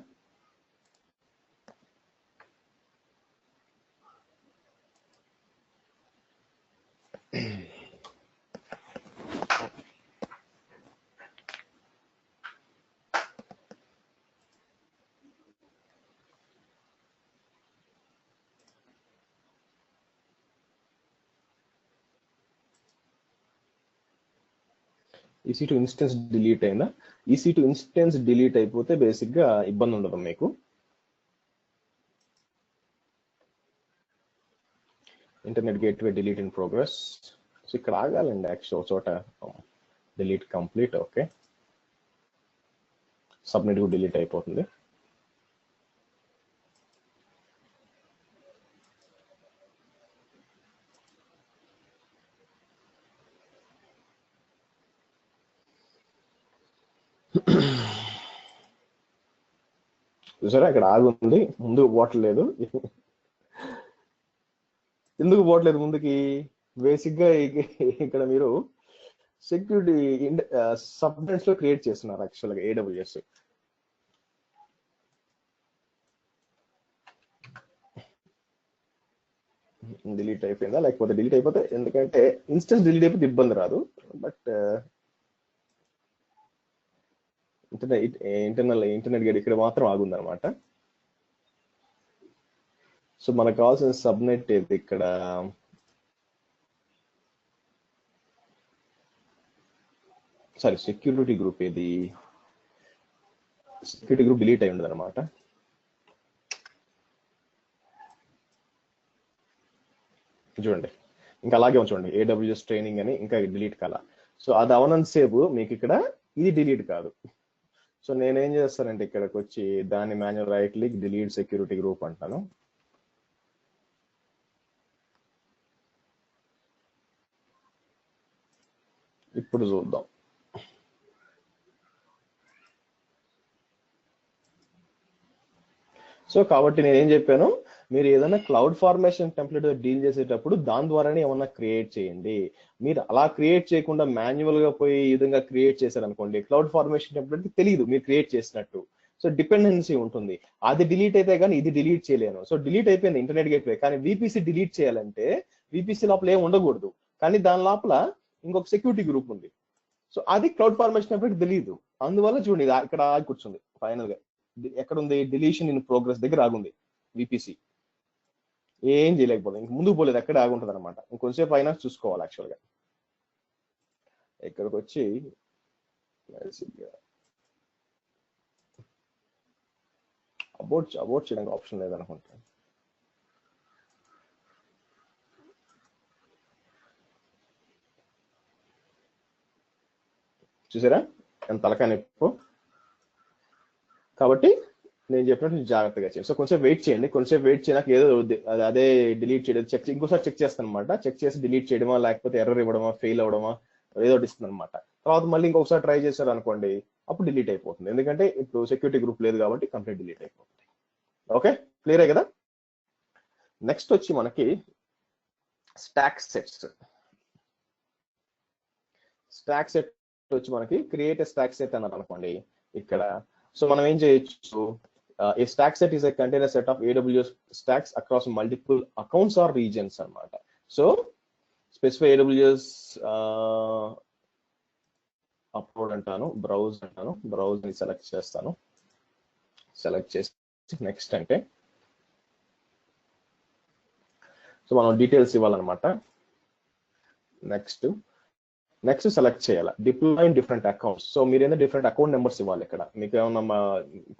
S1: EC2 ఇన్స్టెన్స్ డిలీట్ అయిందా? EC2 ఇన్స్టెన్స్ డిలీట్ అయిపోతే బేసిక్ గా ఇబ్బంది ఉండదు మీకు. Internet gateway delete in progress. So ఇక్కడ ఆగాలండి యాక్చువల్ చోట. డిలీట్ కంప్లీట్, ఓకే, సబ్నెట్ కూడా డిలీట్ అయిపోతుంది. చూసారా, ఇక్కడ ఆగుంది, ముందుకు పోవట్లేదు. ఎందుకు పోవట్లేదు ముందుకి? బేసిక్ గా ఇక్కడ మీరు సెక్యూరిటీ సబ్నెట్స్ లో క్రియేట్ చేస్తున్నారు యాక్చువల్ గా AWS. డిలీట్ అయిపోయిందా? లేకపోతే డిలీట్ అయిపోతే, ఎందుకంటే ఇన్స్టెన్స్ డిలీట్ అయిపోతే ఇబ్బంది రాదు, బట్ ఇంటర్నెట్ గేట్ ఇక్కడ మాత్రం ఆగుంది అనమాట. సో మనకు కావాల్సిన సబ్నెట్ ఏది ఇక్కడ, సారీ సెక్యూరిటీ గ్రూప్ ఏది, సెక్యూరిటీ గ్రూప్ డిలీట్ అయి ఉండదు అనమాట. చూడండి ఇంకా అలాగే ఉంచండి, AWS ట్రైనింగ్ అని ఇంకా డిలీట్ కాల. సో అది అవనంత సేపు మీకు ఇక్కడ ఇది డిలీట్ కాదు. సో నేనేం చేస్తానంటే ఇక్కడికి వచ్చి దాన్ని manual right click delete security group అంటాను. ఇప్పుడు చూద్దాం. సో కాబట్టి నేనేం చెప్పాను, మీరు ఏదైనా క్లౌడ్ ఫార్మేషన్ టెంప్లెట్ డీల్ చేసేటప్పుడు దాని ద్వారానే ఏమన్నా క్రియేట్ చేయండి. మీరు అలా క్రియేట్ చేయకుండా మాన్యువల్ గా పోయి ఈ విధంగా క్రియేట్ చేశారనుకోండి, క్లౌడ్ ఫార్మేషన్ టెంప్లెట్ తెలియదు మీరు క్రియేట్ చేసినట్టు. సో డిపెండెన్సీ ఉంటుంది. అది డిలీట్ అయితే కానీ ఇది డిలీట్ చేయలేను. సో డిలీట్ అయిపోయింది ఇంటర్నెట్ గేట్వే, కానీ VPC డిలీట్ చేయాలంటే VPC లోపల ఏం ఉండకూడదు, కానీ దాని లోపల ఇంకొక సెక్యూరిటీ గ్రూప్ ఉంది. సో అది క్లౌడ్ ఫార్మేషన్ టెంప్లెట్ తెలియదు. అందువల్ల చూడండి ఇది ఇక్కడ ఆగి కూర్చుంది ఫైనల్ గా. ఎక్కడ ఉంది? డిలీషన్ ఇన్ ప్రోగ్రెస్ దగ్గర ఆగుంది విపిసి. ఏం చేయలేకపోతుంది, ఇంక ముందుకు పోలేదు, అక్కడే ఆగుంటది అనమాట. ఇంకొంచెంసేపు అయినా చూసుకోవాలి యాక్చువల్ గా. ఇక్కడికి వచ్చి అబౌట్ చేయడానికి ఆప్షన్ లేదనుకుంటా. చూసారా ఎంత తలకాయ నొప్పి. కాబట్టి నేను చెప్పినట్టు జాగ్రత్తగా చేయండి. సో కొంచెం వెయిట్ చేయండి, కొంచెం వెయిట్ చేయడానికి ఏదో అదే డిలీట్ చేయడం చెక్ ఇంకోసారి చెక్ చేస్తాను అనమాట. చెక్ చేసి డిలీట్ చేయడమా, లేకపోతే ఎర్రర్ ఇవ్వడమా, ఫెయిల్ అవ్వడమా, ఏదో ఒకటి ఇస్తుంది అనమాట. తర్వాత మళ్ళీ ఇంకొకసారి ట్రై చేశారు అనుకోండి, అప్పుడు డిలీట్ అయిపోతుంది. ఎందుకంటే ఇప్పుడు సెక్యూరిటీ గ్రూప్ లేదు కాబట్టి కంప్లీట్ డిలీట్ అయిపోతుంది. ఓకే, క్లియరే కదా. నెక్స్ట్ వచ్చి మనకి స్టాక్ సెట్స్. స్టాక్ సెట్ వచ్చి మనకి క్రియేట్ స్టాక్ సెట్ అన్నారు అనుకోండి ఇక్కడ. సో మనం ఏం చేయొచ్చు, a stack set is a container set of AWS stacks across multiple accounts or regions అన్నమాట. సో స్పెసిఫై AWS అప్లోడ్ అంటాను, బ్రౌజ్ అంటాను, బ్రౌజ్ ని సెలెక్ట్ చేస్తాను. సెలెక్ట్ చేసి నెక్స్ట్ అంటే సో మనం డీటెయిల్స్ ఇవ్వాలన్నమాట. నెక్స్ట్ సెలెక్ట్ చేయాలి deploy in different accounts. So మీరు ఏంటంటే డిఫరెంట్ అకౌంట్ నెంబర్స్ ఇవ్వాలి ఇక్కడ. మీకు ఏమన్నా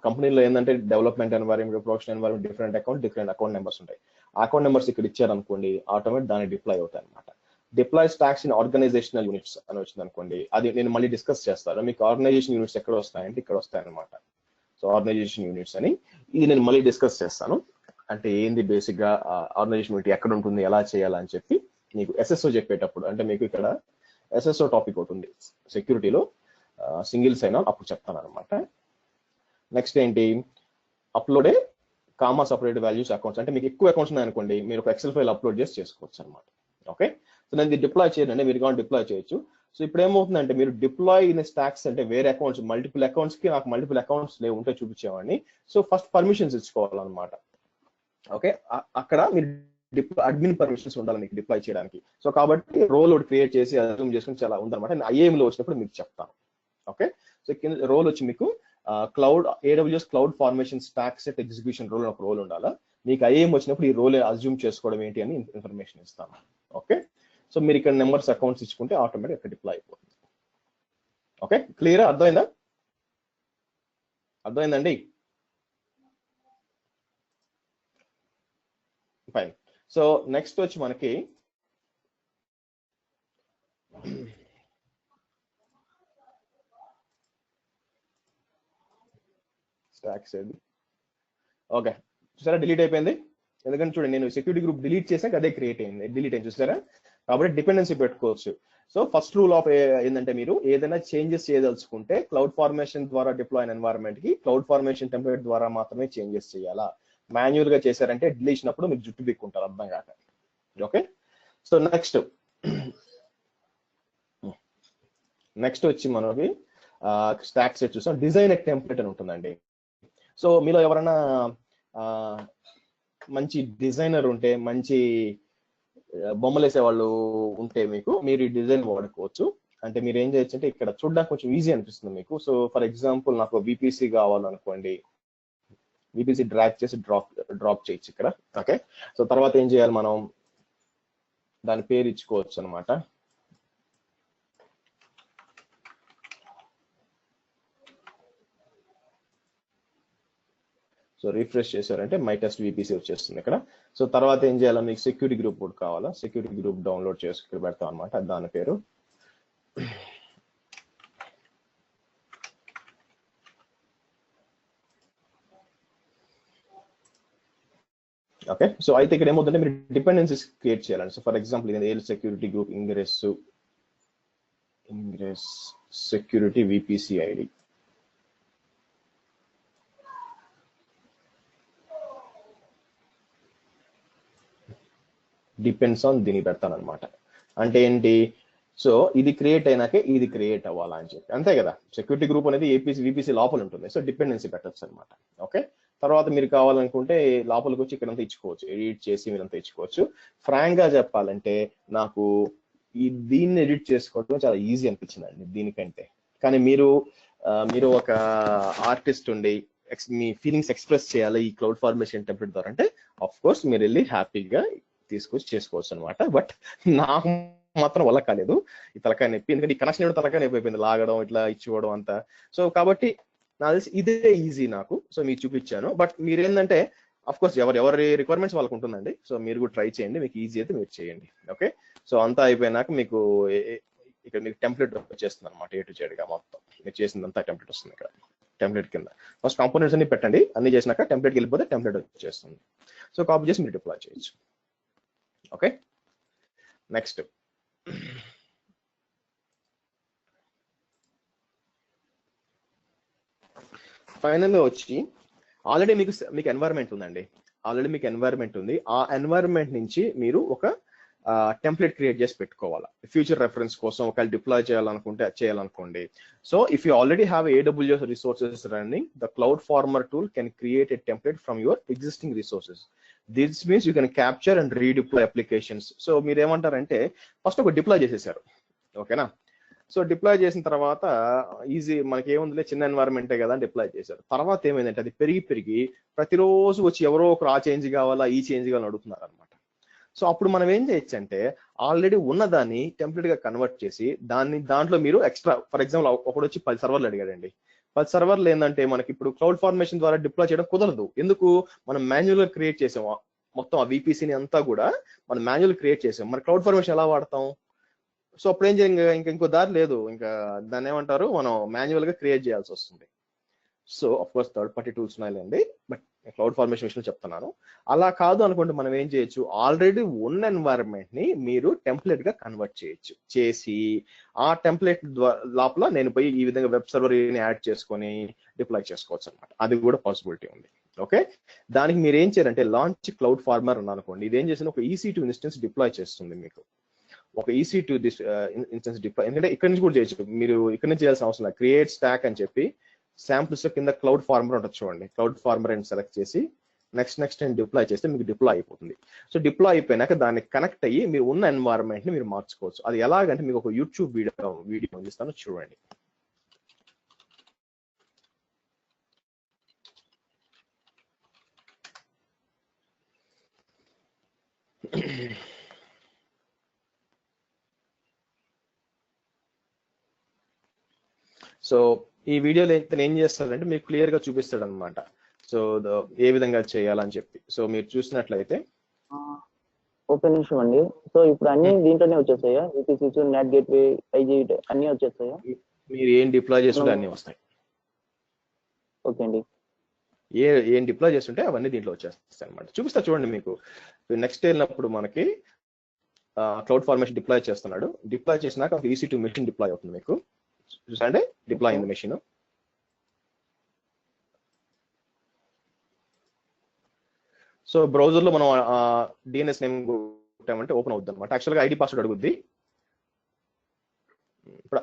S1: కంపెనీలో ఏంటంటే development environment, production environment, different account numbers ఉంటాయి. అకౌంట్ నెంబర్స్ ఇక్కడ ఇచ్చారనుకోండి, ఆటోమేటిక్ దాన్ని డిప్లాయ్ అవుతాయి అనమాట. Deploy stacks in organizational units అని వచ్చింది అనుకోండి, అది నేను మళ్ళీ డిస్కస్ చేస్తాను. మీకు ఆర్గనైజేషన్ యూనిట్స్ ఎక్కడ వస్తాయంటే ఇక్కడ వస్తాయి అనమాట. సో ఆర్గనైజేషన్ యూనిట్స్ అని ఇది నేను మళ్ళీ డిస్కస్ చేస్తాను. అంటే ఏంది బేసిక్ గా ఆర్గనైజేషన్ యూనిట్ ఎక్కడ ఉంటుంది, ఎలా చేయాలని చెప్పి మీకు SSO చెప్పేటప్పుడు, అంటే మీకు ఇక్కడ SSO టాపిక్ అవుతుంది సెక్యూరిటీలో, సింగిల్ సైన్ ఆన్, అప్పుడు చెప్తాను అనమాట. నెక్స్ట్ ఏంటి, అప్లోడే కామా సపరేట్ వాల్యూస్ అకౌంట్స్. అంటే మీకు ఎక్కువ అకౌంట్స్ ఉన్నాయనుకోండి, మీరు ఒక ఎక్సెల్ ఫైల్ అప్లోడ్ చేసి చేసుకోవచ్చు అనమాట. ఓకే, సో నేను ఇది డిప్లాయ్ చేయండి, మీరు కావాలి డిప్లాయ్ చేయొచ్చు. సో ఇప్పుడు ఏమవుతుందంటే మీరు డిప్లాయ్ ఇన్ స్టాక్స్ అంటే వేరే అకౌంట్స్, మల్టిపుల్ అకౌంట్స్ కి నాకు మల్టిపుల్ అకౌంట్స్ లేవు ఉంటే చూపించేవాడిని. సో ఫస్ట్ పర్మిషన్స్ ఇచ్చుకోవాలన్నమాట. ఓకే, అక్కడ మీరు అడ్మిన్ పర్మిషన్స్ ఉండాలి మీకు డిప్లాయ్ చేయడానికి. సో కాబట్టి రోల్ ఒకటి క్రియేట్ చేసి అజ్యూమ్ చేసుకుని చాలా ఉందన్నమాట. నేను IAM లో వచ్చినప్పుడు మీకు చెప్తాను. ఓకే, సో కింద రోల్ వచ్చి మీకు AWS cloud formation stack set execution role ఒక రోల్ ఉండాలా. మీకు IAM వచ్చినప్పుడు ఈ రోల్ అజ్యూమ్ చేసుకోవడం ఏంటి అని ఇన్ఫర్మేషన్ ఇస్తాను. ఓకే, సో మీరు ఇక్కడ నెంబర్స్ అకౌంట్స్ ఇచ్చుకుంటే ఆటోమేటిక్ ఇక్కడ డిప్లాయ్ అయిపోతుంది. ఓకే, క్లియరా? అర్థమైందండి? ఫైన్. సో నెక్స్ట్ వచ్చి మనకి స్టాక్స్ ఏది. ఓకే, చూసారా డిలీట్ అయిపోయింది. ఎందుకంటే చూడండి నేను సెక్యూరిటీ గ్రూప్ డిలీట్ చేసాక అదే క్రియేట్ అయింది, డిలీట్ అయింది చూసారా. కాబట్టి డిపెండెన్సీ పెట్టుకోవచ్చు. సో ఫస్ట్ రూల్ ఆఫ్ ఏంటంటే మీరు ఏదైనా చేంజెస్ చేయదలుచుకుంటే క్లౌడ్ ఫార్మేషన్ ద్వారా డిప్లాయ్ ఎన్వైరన్మెంట్ కి క్లౌడ్ ఫార్మేషన్ టెంప్లెట్ ద్వారా మాత్రమే చేంజెస్ చేయాలా. మాన్యువల్ గా చేశారంటే డిలీషన్ అప్పుడు మీకు జుట్టు బిక్కుంటారు అర్థం కాక. ఓకే, సో నెక్స్ట్ వచ్చి మనకి స్టాక్ సెట్ చూసాం. డిజైన్ ఎ టెంప్లెట్ అని ఉంటుందండి. సో మీలో ఎవరైనా మంచి డిజైనర్ ఉంటే, మంచి బొమ్మలు వేసే వాళ్ళు ఉంటే మీరు ఈ డిజైన్ వాడుకోవచ్చు. అంటే మీరు ఏం చేయొచ్చు అంటే ఇక్కడ చూడడానికి కొంచెం ఈజీ అనిపిస్తుంది మీకు. సో ఫర్ ఎగ్జాంపుల్ నాకు VPC కావాలనుకోండి, VPC డ్రాగ్ చేసి డ్రాప్ చేయొచ్చు ఇక్కడ. ఓకే, సో తర్వాత ఏం చేయాలి, మనం దాని పేరు ఇచ్చుకోవచ్చు అనమాట. సో రిఫ్రెష్ చేశారంటే మై టెస్ట్ VPC వచ్చేస్తుంది ఇక్కడ. సో తర్వాత ఏం చేయాలి, మీకు సెక్యూరిటీ గ్రూప్ కూడా కావాలా, సెక్యూరిటీ గ్రూప్ డౌన్లోడ్ చేసుకుని పెడతాం అనమాట. దాని పేరు ఓకే. సో అయితే ఇక్కడ ఏమవుతుందంటే మీరు డిపెండెన్సీస్ క్రియేట్ చేయాలండి. సో ఫర్ ఎగ్జాంపుల్ ఇది security group ingress security VPC ID. Depends on దీన్ని పెడతాను అనమాట. అంటే ఏంటి, సో ఇది క్రియేట్ అయినాకే ఇది క్రియేట్ అవ్వాలా అని చెప్పి, అంతే కదా. సెక్యూరిటీ గ్రూప్ అనేది VPC లోపల ఉంటుంది. సో డిపెండెన్సీ పెట్టచ్చు అనమాట. ఓకే, తర్వాత మీరు కావాలనుకుంటే లోపలికి వచ్చి ఇక్కడంతా ఇచ్చుకోవచ్చు, ఎడిట్ చేసి మీరంతా ఇచ్చుకోవచ్చు. ఫ్రాంక్ గా చెప్పాలంటే నాకు దీన్ని ఎడిట్ చేసుకోవడం చాలా ఈజీ అనిపించిందండి దీనికంటే. కానీ మీరు మీరు ఒక ఆర్టిస్ట్ ఉండి మీ ఫీలింగ్స్ ఎక్స్ప్రెస్ చేయాలి ఈ క్లౌడ్ ఫార్మేషన్ టెంప్లెట్ ద్వారా అంటే ఆఫ్ కోర్స్ మీరు వెళ్ళి హ్యాపీగా తీసుకొచ్చి చేసుకోవచ్చు అనమాట. బట్ నాకు మాత్రం వల్ల కాలేదు ఈ తలకాయ నొప్పి, ఎందుకంటే ఈ కనెక్షన్ తలకాయ నొప్పి అయిపోయింది, లాగడం ఇట్లా ఇచ్చుకోవడం అంతా. సో కాబట్టి నాకు తెలిసి ఇదే ఈజీ నాకు, సో మీకు చూపించాను. బట్ మీరేంటంటే అఫ్ కోర్స్ ఎవరి రిక్వైర్మెంట్స్ వాళ్ళకు ఉంటుందండి. సో మీరు కూడా ట్రై చేయండి, మీకు ఈజీ అయితే మీరు చేయండి. ఓకే, సో అంతా అయిపోయినాక మీకు ఇక్కడ మీకు టెంప్లెట్ వచ్చేస్తుంది అనమాట, A to Z గా మొత్తం మీరు చేసిందంతా టెంప్లెట్ వస్తుంది. ఇక్కడ టెంప్లెట్ కింద ఫస్ట్ కాంపోనెంట్స్ అన్ని పెట్టండి, అన్ని చేసినాక టెంప్లెట్కి వెళ్ళిపోతే టెంప్లెట్ వచ్చేస్తుంది. సో కాపీ చేసి మీరు డిప్లాయ్ చేయొచ్చు. ఓకే, నెక్స్ట్ ఫైనల్గా వచ్చి ఆల్రెడీ మీకు ఎన్వైరన్మెంట్ ఉందండి, ఆల్రెడీ మీకు ఎన్వైరన్మెంట్ ఉంది. ఆ ఎన్వైరన్మెంట్ నుంచి మీరు ఒక టెంప్లెట్ క్రియేట్ చేసి పెట్టుకోవాలి ఫ్యూచర్ రెఫరెన్స్ కోసం. ఒకవేళ డిప్లాయ్ చేయాలనుకోండి. So if you already have AWS resources running, the cloud former tool can create a template from your existing resources. This means you can capture and redeploy applications. So మీరు ఏమంటారంటే first ఒక deploy చేసేసారు, ఓకేనా. So deploy చేసిన తర్వాత easy, మనకి ఏముందిలే చిన్న ఎన్వైరన్మెంటే కదా డిప్లాయ్ చేశారు. తర్వాత ఏమైందంటే అది పెరిగి ప్రతిరోజు వచ్చి ఎవరో ఒకరు ఆ చేంజ్ కావాలా ఈ చేంజ్ కావాలని అడుగుతున్నారు అనమాట. సో అప్పుడు మనం ఏం చేయొచ్చు అంటే ఆల్రెడీ ఉన్నదాన్ని టెంప్లెట్ గా కన్వర్ట్ చేసి దాంట్లో మీరు ఎక్స్ట్రా, ఫర్ ఎగ్జాంపుల్ ఒకడు వచ్చి 10 సర్వర్లు అడిగాడండి. 10 సర్వర్లు ఏంటంటే మనకి ఇప్పుడు క్లౌడ్ ఫార్మేషన్ ద్వారా డిప్లాయ్ చేయడం కుదరదు. ఎందుకు, మనం మాన్యువల్ గా క్రియేట్ చేసాం మొత్తం ఆ VPCని అంతా కూడా మనం మాన్యువల్ క్రియేట్ చేసాం. మరి క్లౌడ్ ఫార్మేషన్ ఎలా వాడతాం? సో అప్పుడు ఏం చేయాలి, ఇంకో దారి లేదు, ఇంకా దాన్ని ఏమంటారు, మనం మాన్యువల్ గా క్రియేట్ చేయాల్సి వస్తుంది. So of course third party tools ఉన్నాయండి, బట్ క్లౌడ్ ఫార్మేషన్ విషయంలో చెప్తున్నాను. అలా కాదు అనుకుంటే మనం ఏం చేయొచ్చు, ఆల్రెడీ ఉన్న ఎన్వైరన్మెంట్ ని మీరు టెంప్లెట్ గా కన్వర్ట్ చేసి ఆ టెంప్లెట్ లోపల నేను పోయి ఈ విధంగా వెబ్ సర్వర్ యాడ్ చేసుకొని డిప్లాయ్ చేసుకోవచ్చు అనమాట. అది కూడా పాసిబిలిటీ ఉంది. ఓకే, దానికి మీరు ఏం చేయాలంటే లాంచ్ క్లౌడ్ ఫార్మర్ అని అనుకోండి. ఇది ఏం చేసిన ఒక EC2 ఇన్స్టెన్స్ డిప్లాయ్ చేస్తుంది మీకు, ఒక EC2 ఇన్స్టెన్స్ డిప్లాయ్. ఎందుకంటే ఇక్కడ నుంచి కూడా చేయొచ్చు, మీరు ఇక్కడ నుంచి చేయాల్సిన అవసరం లేదు. క్రియేట్ స్టాక్ అని చెప్పి శాంపుల్స్ కింద క్లౌడ్ ఫార్మర్ ఉంటుంది చూడండి, క్లౌడ్ ఫార్మర్ అని సెలెక్ట్ చేసి నెక్స్ట్ అని డిప్లాయ్ చేస్తే మీకు డిప్లాయ్ అయిపోతుంది. సో డిప్లాయ్ అయిపోయినాక దానికి కనెక్ట్ అయ్యి మీరు ఉన్న ఎన్వైరన్మెంట్ ని మీరు మార్చుకోవచ్చు. అది ఎలాగంటే మీకు ఒక యూట్యూబ్ వీడియో ఇస్తాను చూడండి. సో ఈ వీడియోలో ఏం చేస్తాడంటే మీకు క్లియర్ గా చూపిస్తాడు అనమాట, సో ఏ విధంగా చేయాలని చెప్పి. సో మీరు చూసినట్లయితే
S3: ఒక నిమిషం అండి. సో ఇప్పుడు అన్ని దీంట్లోనే వచ్చేస్తాయా, VPC, నెట్ గేట్వే, IG అన్ని వచ్చేస్తాయా?
S1: మీరు ఏం డిప్లాయ్ చేస్తుంటే అన్ని వస్తాయి.
S3: ఓకే అండి,
S1: ఏం డిప్లాయ్ చేస్తుంటే అవన్నీ దీంట్లో వచ్చేస్తాయి అనమాట. చూపిస్తా చూడండి. మీకు నెక్స్ట్ వెళ్ళినప్పుడు మనకి క్లౌడ్ ఫార్మేషన్ డిప్లాయ్ చేస్తున్నాడు. డిప్లాయ్ చేసినాక EC2 మెషిన్ డిప్లాయ్ అవుతుంది మీకు, చూసండి deploy in the machine. So browser లో మనం DNS నేమ్ కొట్టామంటే ఓపెన్ అవుతుంది అనమాట. యాక్చువల్గా ID పాస్వర్డ్ అడుగుద్ది.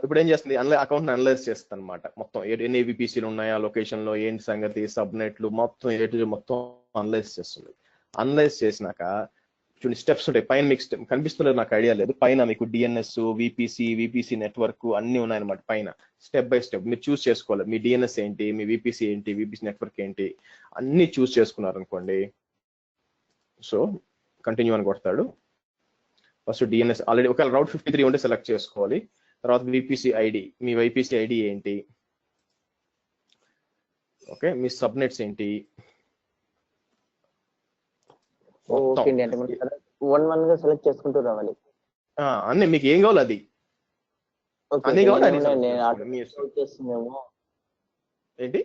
S1: ఇప్పుడు ఏం చేస్తుంది, అకౌంట్ అనలైజ్ చేస్తుంది అనమాట. మొత్తం ఎన్ని VPCలు ఉన్నాయా, లొకేషన్ లో ఏంటి సంగతి, సబ్నెట్లు మొత్తం మొత్తం అనలైజ్ చేస్తుంది. అనలైజ్ చేసినాక చూడండి స్టెప్స్ ఉంటాయి పైన, మీకు కనిపిస్తున్నారు నాకు ఐడియా లేదు. పైన మీకు DNS, VPC నెట్వర్క్ అన్ని ఉన్నాయన్నమాట. పైన స్టెప్ బై స్టెప్ మీరు చూస్ చేసుకోవాలి. మీ DNS ఏంటి, మీ VPC ఏంటి, VPC నెట్వర్క్ ఏంటి, అన్ని చూస్ చేసుకున్నారు అనుకోండి. సో కంటిన్యూ అని కొడతాడు. ఫస్ట్ DNS ఆల్రెడీ ఒకవేళ రౌట్ 53 ఉంటే సెలెక్ట్ చేసుకోవాలి. తర్వాత VPC ID, మీ VPC ID ఏంటి, ఓకే, మీ సబ్నెట్స్ ఏంటి,
S3: వన్ గా సెలెక్ట్ చేసుకుంటూ రావాలి.
S1: అన్ని మీకు ఏం కావాలి అది అన్ని కావాలి. ఏంటి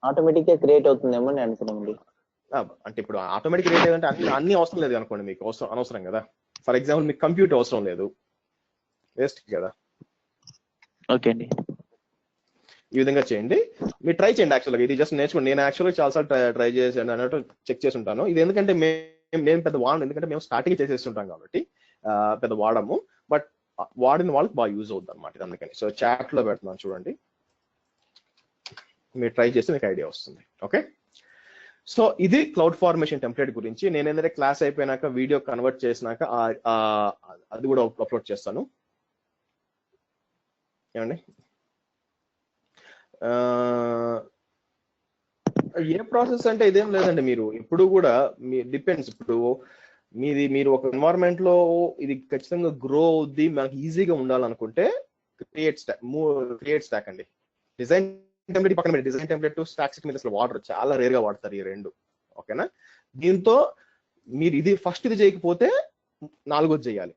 S3: ఆటోమేటిక్ గా క్రియేట్ అవుతుందేమో అని అనుకున్నాండి.
S1: అంటే ఇప్పుడు ఆటోమేటిక్ క్రియేట్ అయ్యంటే అన్ని అవసరం లేదు అనుకోండి, మీకు అనవసరం కదా. ఫర్ ఎగ్జాంపుల్ మీకు కంప్యూటర్ అవసరం లేదు, వేస్ట్ కదా.
S3: ఓకే అండి,
S1: ఈ విధంగా చేయండి. మీరు ట్రై చేయండి. యాక్చువల్గా ఇది జస్ట్ నేర్చుకోండి. నేను యాక్చువల్గా చాలాసార్లు ట్రై చేసాను అన్నట్టు చెక్ చేసి ఉంటాను. ఇది ఎందుకంటే మేము పెద్ద వాడము, ఎందుకంటే మేము స్టార్టింగ్ చేసేస్తుంటాం కాబట్టి పెద్ద వాడము. బట్ వాడిన వాళ్ళకి బాగా యూజ్ అవుతుంది అనమాట. అందుకని సో చాట్ లో పెడుతున్నాను చూడండి, మీరు ట్రై చేస్తే మీకు ఐడియా వస్తుంది. ఓకే, సో ఇది క్లౌడ్ ఫార్మేషన్ టెంప్లెట్ గురించి. నేను ఏంటంటే క్లాస్ అయిపోయినాక వీడియో కన్వర్ట్ చేసినాక అది కూడా అప్లోడ్ చేస్తాను. ఏమండి, ఏ ప్రాసెస్ అంటే ఇదేం లేదండి. మీరు ఇప్పుడు కూడా మీ డిపెండ్స్. ఇప్పుడు మీరు ఒక ఎన్వైరన్మెంట్ లో ఇది ఖచ్చితంగా గ్రో అవుద్ది, మనకి ఈజీగా ఉండాలనుకుంటే క్రియేట్ స్టాక్ అండి. డిజైన్ టెంప్లెట్ పక్కన పెట్టి, డిజైన్ టెంప్లెట్ స్టాక్ మీద అసలు వాడరు, చాలా రేర్ గా వాడతారు ఈ రెండు. ఓకేనా? దీంతో మీరు ఇది ఫస్ట్ ఇది చేయకపోతే నాలుగోది చేయాలి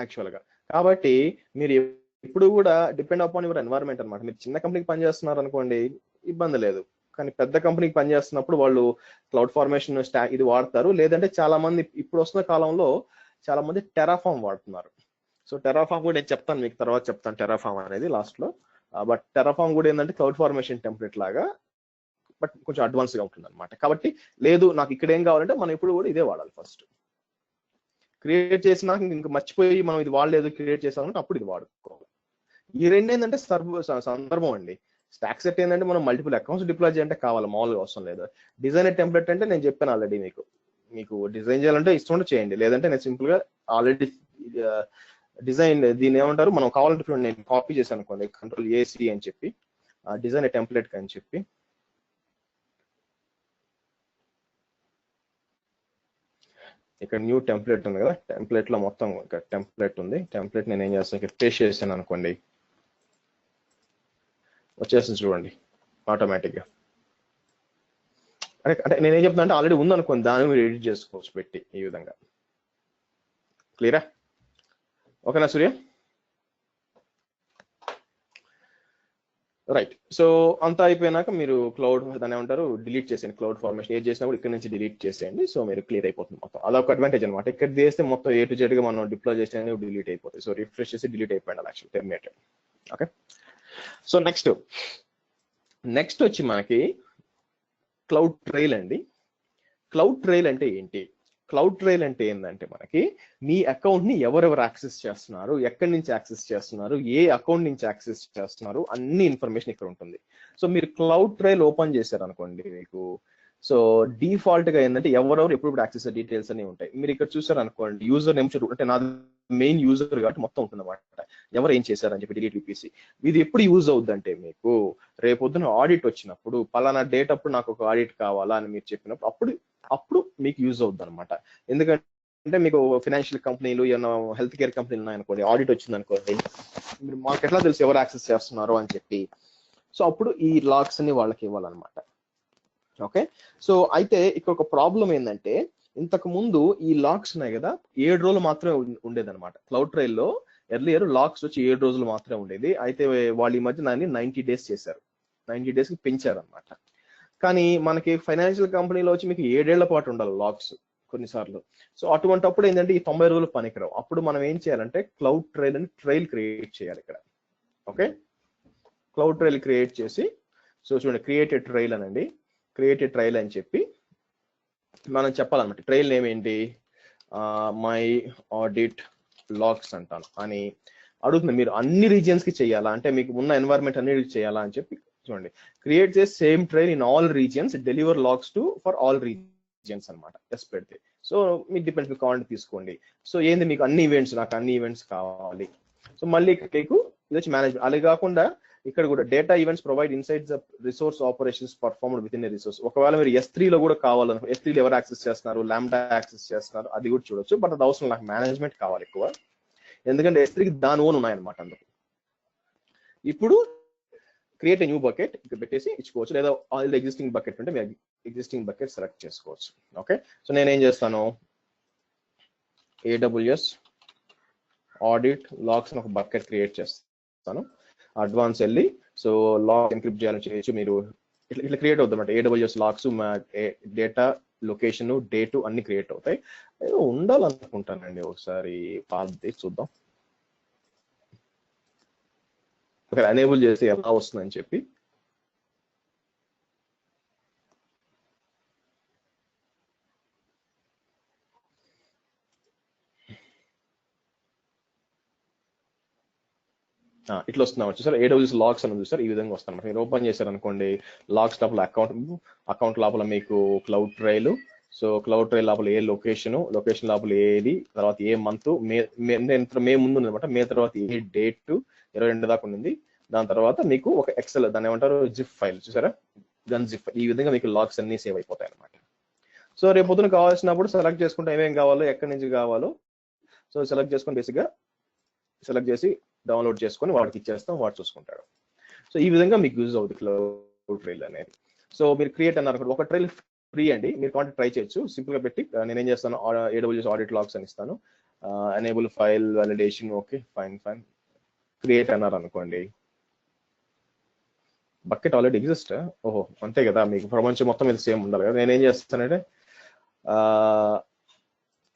S1: యాక్చువల్ గా. కాబట్టి మీరు ఎప్పుడు కూడా డిపెండ్ అపాన్ యువర్ ఎన్వైరన్మెంట్ అనమాట. మీరు చిన్న కంపెనీకి పనిచేస్తున్నారు అనుకోండి, ఇబ్బంది లేదు. కానీ పెద్ద కంపెనీకి పనిచేస్తున్నప్పుడు వాళ్ళు క్లౌడ్ ఫార్మేషన్ స్టాక్ ఇది వాడతారు. లేదంటే చాలా మంది ఇప్పుడు వస్తున్న కాలంలో చాలా మంది టెరాఫామ్ వాడుతున్నారు. సో టెరాఫామ్ కూడా నేను చెప్తాను మీకు, తర్వాత చెప్తాను టెరాఫామ్ అనేది లాస్ట్ లో. బట్ టెరాఫామ్ కూడా ఏంటంటే క్లౌడ్ ఫార్మేషన్ టెంప్లెట్ లాగా, బట్ కొంచెం అడ్వాన్స్ గా ఉంటుంది అనమాట. కాబట్టి లేదు నాకు ఇక్కడ ఏం కావాలంటే మనం ఇప్పుడు కూడా ఇదే వాడాలి. ఫస్ట్ క్రియేట్ చేసినాక ఇంకా మర్చిపోయి మనం ఇది వాడలేదు, క్రియేట్ చేసామంటే అప్పుడు ఇది వాడుకోవాలి. ఈ రెండు ఏంటంటే సందర్భం అండి. స్టాక్ సెట్ ఏంటంటే మనం మల్టిపుల్ అకౌంట్స్ డిప్లాయ్ చేయాలంటే కావాలి, మామూలుగా అవసరం లేదు. డిజైన్ టెంప్లెట్ అంటే నేను చెప్పాను ఆల్రెడీ, మీకు డిజైన్ చేయాలంటే ఇష్టం చేయండి, లేదంటే నేను సింపుల్ గా ఆల్రెడీ డిజైన్ దీన్ని ఏమంటారు, మనం కావాలంటే నేను కాపీ చేశాను అనుకోండి, Ctrl+AC అని చెప్పి డిజైన్ టెంప్లెట్ అని చెప్పి ఇక్కడ న్యూ టెంప్లెట్ ఉంది కదా, టెంప్లెట్ లో మొత్తం టెంప్లెట్ ఉంది. టెంప్లెట్ నేను ఏం చేస్తాను, ఇక్కడ పేస్ట్ చేశాను అనుకోండి, వచ్చేస్తుంది చూడండి ఆటోమేటిక్ గా. అంటే నేనేం చెప్తున్నా అంటే ఆల్రెడీ ఉంది అనుకోండి, దాన్ని మీరు ఎడిట్ చేసుకోవచ్చు పెట్టి ఈ విధంగా. క్లియరా? ఓకేనా సూర్య? రైట్. సో అంతా అయిపోయినాక మీరు క్లౌడ్ దాన్ని ఏమంటారు డిలీట్ చేసేయండి. క్లౌడ్ ఫార్మేషన్ ఏది చేసినా కూడా ఇక్కడ నుంచి డిలీట్ చేసేయండి. సో మీరు క్లియర్ అయిపోతుంది మొత్తం. అదొక అడ్వాంటేజ్ అనమాట. ఇక్కడ చేస్తే మొత్తం A to Z గా మనం డిప్లాయ్ చేస్తే డిలీట్ అయిపోతుంది. సో రిఫ్రెష్ చేసి డిలీట్ అయిపోయింది actual terminated. Okay. So next వచ్చి మనకి క్లౌడ్ ట్రైల్ అండి. క్లౌడ్ ట్రైల్ అంటే ఏంటి? క్లౌడ్ ట్రైల్ అంటే ఏంటంటే మనకి మీ అకౌంట్ ని ఎవరెవరు యాక్సెస్ చేస్తున్నారు, ఎక్కడి నుంచి యాక్సెస్ చేస్తున్నారు, ఏ అకౌంట్ నుంచి యాక్సెస్ చేస్తున్నారు, అన్ని ఇన్ఫర్మేషన్ ఇక్కడ ఉంటుంది. సో మీరు క్లౌడ్ ట్రైల్ ఓపెన్ చేశారు అనుకోండి, మీకు సో డిఫాల్ట్ గా ఏంటంటే ఎవరెవరు ఎప్పుడు యాక్సెస్ డీటెయిల్స్ అన్ని ఉంటాయి. మీరు ఇక్కడ చూసారు అనుకోండి, యూజర్ నేమ్ అంటే నాది మెయిన్ యూజర్ కాబట్టి మొత్తం ఉంటుంది అనమాట, ఎవరు ఏం చేశారని చెప్పి డిలీట్ విపిసి. ఇది ఎప్పుడు యూజ్ అవుద్ది అంటే మీకు రేపొద్దున ఆడిట్ వచ్చినప్పుడు, పలానా డేట్ అప్పుడు నాకు ఒక ఆడిట్ కావాలా అని మీరు చెప్పినప్పుడు అప్పుడు మీకు యూజ్ అవుద్ది అనమాట. ఎందుకంటే మీకు ఫైనాన్షియల్ కంపెనీలు, ఏమైనా హెల్త్ కేర్ కంపెనీలు ఉన్నాయనుకోండి, ఆడిట్ వచ్చింది అనుకోండి, మీరు మాకు ఎట్లా తెలుసు ఎవరు యాక్సెస్ చేస్తున్నారు అని చెప్పి. సో అప్పుడు ఈ లాగ్స్ ని వాళ్ళకి ఇవ్వాలన్నమాట. ఓకే. సో అయితే ఇక్కడ ఒక ప్రాబ్లం ఏంటంటే, ఇంతకు ముందు ఈ లాక్స్ ఉన్నాయి కదా 7 రోజులు మాత్రమే ఉండేది అనమాట. క్లౌడ్ ట్రైల్ లో ఎర్లియర్ లాక్స్ వచ్చి 7 రోజులు మాత్రమే ఉండేది. అయితే వాళ్ళు ఈ మధ్య దాన్ని 90 days చేశారు, 90 days కి పెంచారు అనమాట. కానీ మనకి ఫైనాన్షియల్ కంపెనీలో వచ్చి మీకు 7 ఏళ్ల పాటు ఉండాలి లాక్స్ కొన్నిసార్లు. సో అటువంటిప్పుడు ఏంటంటే ఈ 90 రోజులు పనికిరావు. అప్పుడు మనం ఏం చేయాలంటే క్లౌడ్ ట్రైల్ అని ట్రైల్ క్రియేట్ చేయాలి ఇక్కడ. ఓకే. క్లౌడ్ ట్రైల్ క్రియేట్ చేసి, సో చూడండి క్రియేటెడ్ ట్రైల్ అనండి, క్రియేటెడ్ ట్రైల్ అని చెప్పి మనం చెప్పాలన్నమాట. ట్రైల్ నేమ్ ఏంటి, మై ఆడిట్ లాగ్స్ అంటాను అని అడుగుతుంది. మీరు అన్ని రీజియన్స్ కి చేయాలా అంటే, మీకు ఉన్న ఎన్వైరన్మెంట్ అన్నిటికి చేయాలా అని చెప్పి చూడండి, క్రియేట్ చేసి same trail in all regions, deliver logs to for all regions అనమాట. ఎస్ పెడితే సో మీకు డిపెండ్స్, మీకు కావాలంటే తీసుకోండి. సో ఏంది మీకు అన్ని ఈవెంట్స్, నాకు అన్ని ఈవెంట్స్ కావాలి. సో మళ్ళీ మీకు ఇది వచ్చి మేనేజ్మెంట్. అలా కాకుండా ఇక్కడ కూడా data events provide insides the resource operations performed with in a resource. ఒకవేళ మీరు S3 లో కూడా కావాలనుకో, S3 లో ఎవరు యాక్సెస్ చేస్తున్నారు, లాంబ్డా యాక్సెస్ చేస్తున్నారు, అది కూడా చూడొచ్చు. బట్ అది అవసరం, నాకు మేనేజ్మెంట్ కావాలి ఎక్కువ, ఎందుకంటే S3కి దాని ఓన్ ఉన్నాయన్నమాట అందుకు. ఇప్పుడు క్రియేట్ న్యూ బకెట్ ఇక్కడ పెట్టేసి ఇచ్చుకోవచ్చు, లేదా ఆల్ ఎగ్జిస్టింగ్ బకెట్ ఉంటే మీరు ఎగ్జిస్టింగ్ బకెట్ సెలెక్ట్ చేసుకోవచ్చు. ఓకే. సో నేనేం చేస్తాను, AWS ఆడిట్ లాగ్స్ ఒక బకెట్ క్రియేట్ చేస్తాను. అడ్వాన్స్ వెళ్ళి సో లాగ్ ఎన్క్రిప్ట్ చేయాలని చేయొచ్చు మీరు, ఇట్లా క్రియేట్ అవుతుంది అనమాట. AWS logs, data, location, date అన్ని క్రియేట్ అవుతాయి. ఏదో ఉండాలనుకుంటానండి, ఒకసారి పాతది చూద్దాం. ఓకే, ఎనేబుల్ చేసి ఎలా వస్తుందని చెప్పి. ఇట్లా వస్తున్నాం చూసారు, AWS లాగ్స్ అని చూసారు, ఈ విధంగా వస్తాను. మీరు ఓపెన్ చేశారు అనుకోండి, లాగ్స్ లోపల అకౌంట్ లోపల మీకు cloud trail. So cloud trail లోపల ఏ లొకేషన్ లోపల ఏది, తర్వాత ఏ మంత్, మే ముందు అనమాట, మే తర్వాత ఏ డేట్ 22 దాకా ఉంది. దాని తర్వాత మీకు ఒక ఎక్సెల్, దాన్ని ఏమంటారు, జిప్ ఫైల్ చూసారా, గన్ జిప్. ఈ విధంగా మీకు లాగ్స్ అన్ని సేవ్ అయిపోతాయి అనమాట. సో రేపు పొద్దున కావాల్సినప్పుడు సెలెక్ట్ చేసుకుంటే ఏమేం కావాలో, ఎక్కడి నుంచి కావాలో, సో సెలెక్ట్ చేసుకొని బేసిక్గా సెలెక్ట్ చేసి డౌన్లోడ్ చేసుకొని వాడికి ఇచ్చేస్తాం, వాడు చూసుకుంటాడు. సో ఈ విధంగా మీకు యూజ్ అవుతుంది క్లౌడ్ ట్రైల్ అనేది. సో మీరు క్రియేట్ అన్నారు, ఒక ట్రైల్ ఫ్రీ అండి, మీరు కాంటాక్ట్ ట్రై చేయొచ్చు. సింపుల్ గా పెట్టి నేనేం చేస్తాను, AWS ఆడిట్ లాగ్స్ అని ఇస్తాను, enable file validation, okay fine create అన్నారు అనుకోండి. బకెట్ ఆల్రెడీ ఎగ్జిస్ట్, ఓహో అంతే కదా, మీకు ప్రపంచం మొత్తం ఇది సేమ్ ఉండాలి కదా. నేనేం చేస్తానంటే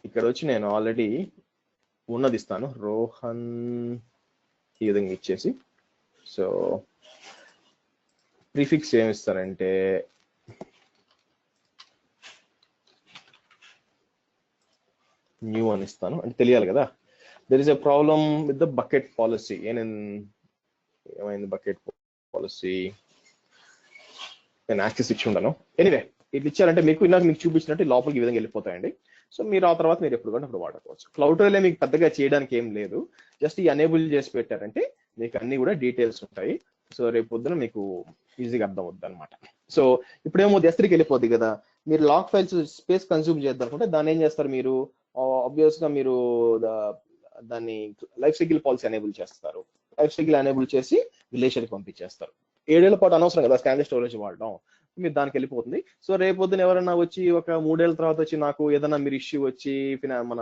S1: ఇక్కడ వచ్చి నేను ఆల్రెడీ ఉన్నది ఇస్తాను, రోహన్ ఈ విధంగా ఇచ్చేసి, సో ప్రిఫిక్స్ ఏమి ఇస్తారంటే న్యూ అని ఇస్తాను, అంటే తెలియాలి కదా. There is a problem with the bucket policy. ఏమైంది బకెట్ పాలసీ, నేను యాక్సెస్ ఇచ్చి ఉండను. ఎనీవే ఇట్లా ఇచ్చారంటే మీకు ఇందాక మీకు చూపించినట్టు లోపలికి ఈ విధంగా వెళ్ళిపోతాయండి. సో మీరు ఆ తర్వాత మీరు ఎప్పుడు కంటే అప్పుడు వాడుకోవచ్చు. క్లౌడ్ ట్రైల్ మీకు పెద్దగా చేయడానికి ఏం లేదు, జస్ట్ ఈ ఎనేబుల్ చేసి పెట్టారంటే మీకు అన్ని కూడా డీటెయిల్స్ ఉంటాయి. సో రేపు పొద్దున మీకు ఈజీగా అర్థం అవుతుంది అనమాట. సో ఇప్పుడేమో S3కి వెళ్ళిపోద్ది కదా, మీరు లాగ్ ఫైల్స్ స్పేస్ కన్స్యూమ్ చేద్దాం అనుకుంటే దాన్ని ఏం చేస్తారు మీరు, ఆబ్వియస్ గా మీరు దాన్ని లైఫ్ సైకిల్ పాలసీ ఎనేబుల్ చేస్తారు. లైఫ్ సైకిల్ ఎనేబుల్ చేసి రిలేషన్కి పంపించేస్తారు. 7 ఏళ్ల పాటు అనవసరం కదా స్టాండర్డ్ స్టోరేజ్ వాడడం, మీరు దానికి వెళ్ళిపోతుంది. సో రేపు పొద్దున ఎవరైనా వచ్చి ఒక 3 ఏళ్ల తర్వాత వచ్చి నాకు ఏదైనా మీరు ఇష్యూ వచ్చి మన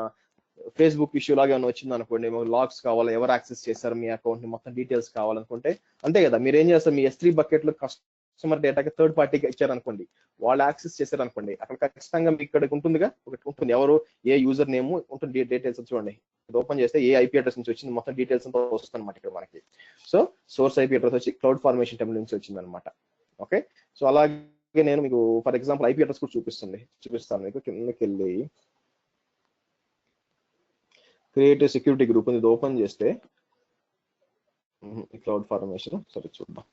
S1: ఫేస్బుక్ ఇష్యూ లాగా ఏమైనా వచ్చింది అనుకోండి, లాగ్స్ కావాలి, ఎవరు యాక్సెస్ చేశారు మీ అకౌంట్ ని, మొత్తం డీటెయిల్స్ కావాలనుకుంటే అంతే కదా, మీరు ఏం చేస్తారు, మీ S3 బకెట్ లో కస్టమర్ డేటాకి థర్డ్ పార్టీకి ఇచ్చారనుకోండి, వాళ్ళు యాక్సెస్ చేశారనుకోండి, అక్కడ ఖచ్చితంగా మీకు ఇక్కడ ఉంటుందిగా, ఒకటి ఉంటుంది, ఎవరు ఏ యూజర్ నేమ్ ఉంటుంది, డీటెయిల్స్ చూడండి, ఓపెన్ చేస్తే ఏ IP అడ్రస్ నుంచి వచ్చింది మొత్తం డీటెయిల్స్ అంతా వస్తుంది అనమాట ఇక్కడ మనకి. సో సోర్స్ IP అడ్రస్ వచ్చి క్లౌడ్ ఫార్మేషన్ టెంప్లెట్ నుంచి వచ్చింది అనమాట. ఓకే, సో అలాగే నేను మీకు ఫర్ ఎగ్జాంపుల్ IP అడ్రస్ కూడా చూపిస్తాను మీకు. కిందకి వెళ్ళి క్రియేట్ సెక్యూరిటీ గ్రూప్ ఇది ఓపెన్ చేస్తే క్లౌడ్ ఫార్మేషన్ సరే చూద్దాం.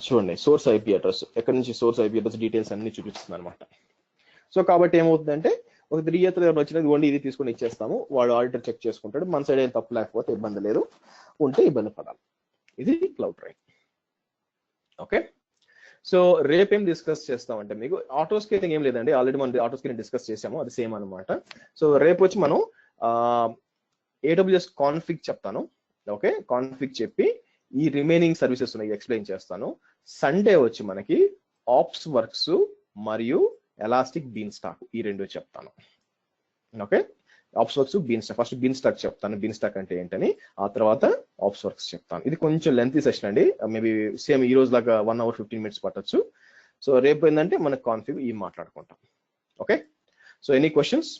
S1: చూడండి సోర్స్ IP అడ్రస్, ఎక్కడి నుంచి సోర్స్ IP అడ్రస్ డీటెయిల్స్ అన్ని చూపిస్తుంది అనమాట. సో కాబట్టి ఏమవుతుందంటే ఒక 3 years వచ్చినది ఓన్లీ ఇది తీసుకొని ఇచ్చేస్తాము, వాడు ఆడిటర్ చెక్ చేసుకుంటాడు, మన సైడ్ ఏం తప్పు లేకపోతే ఇబ్బంది లేదు, ఉంటే ఇబ్బంది పడాలి. ఇది క్లౌడ్ ట్రైల్. ఓకే, సో రేపేం డిస్కస్ చేస్తామంటే మీకు ఆటో స్కేలింగ్ ఏం లేదండి, ఆల్రెడీ మనం ఆటో స్కేలింగ్ డిస్కస్ చేసాము, అది సేమ్ అనమాట. సో రేపు వచ్చి మనం AWS కాన్ఫిగ్ చెప్తాను. ఓకే, కాన్ఫిగ్ చెప్పి ఈ రిమైనింగ్ సర్వీసెస్ ఉన్నాయి ఎక్స్ప్లెయిన్ చేస్తాను. సండే వచ్చి మనకి ఆప్స్ వర్క్స్ మరియు ఎలాస్టిక్ బీన్ స్టాక్ ఈ రెండు చెప్తాను. Okay, ops works beanstalk, first beanstalk చెప్తాను, బీన్ స్టాక్ అంటే ఏంటని, ఆ తర్వాత ఆప్స్ వర్క్స్ చెప్తాను. ఇది కొంచెం లెంతీ సెషన్ అండి, మేబీ సేమ్ ఈ రోజు లాగా 1 hour 15 minutes పట్టొచ్చు. సో రేపు ఏంటంటే మనకు కాన్ఫిగ్ ఈ మాట్లాడుకుంటాం. Okay, so any questions?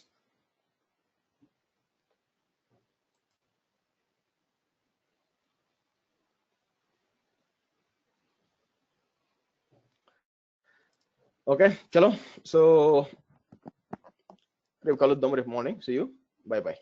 S1: Okay చలో, సో రేపు కలుద్దాం, రేపు morning. See you, bye by.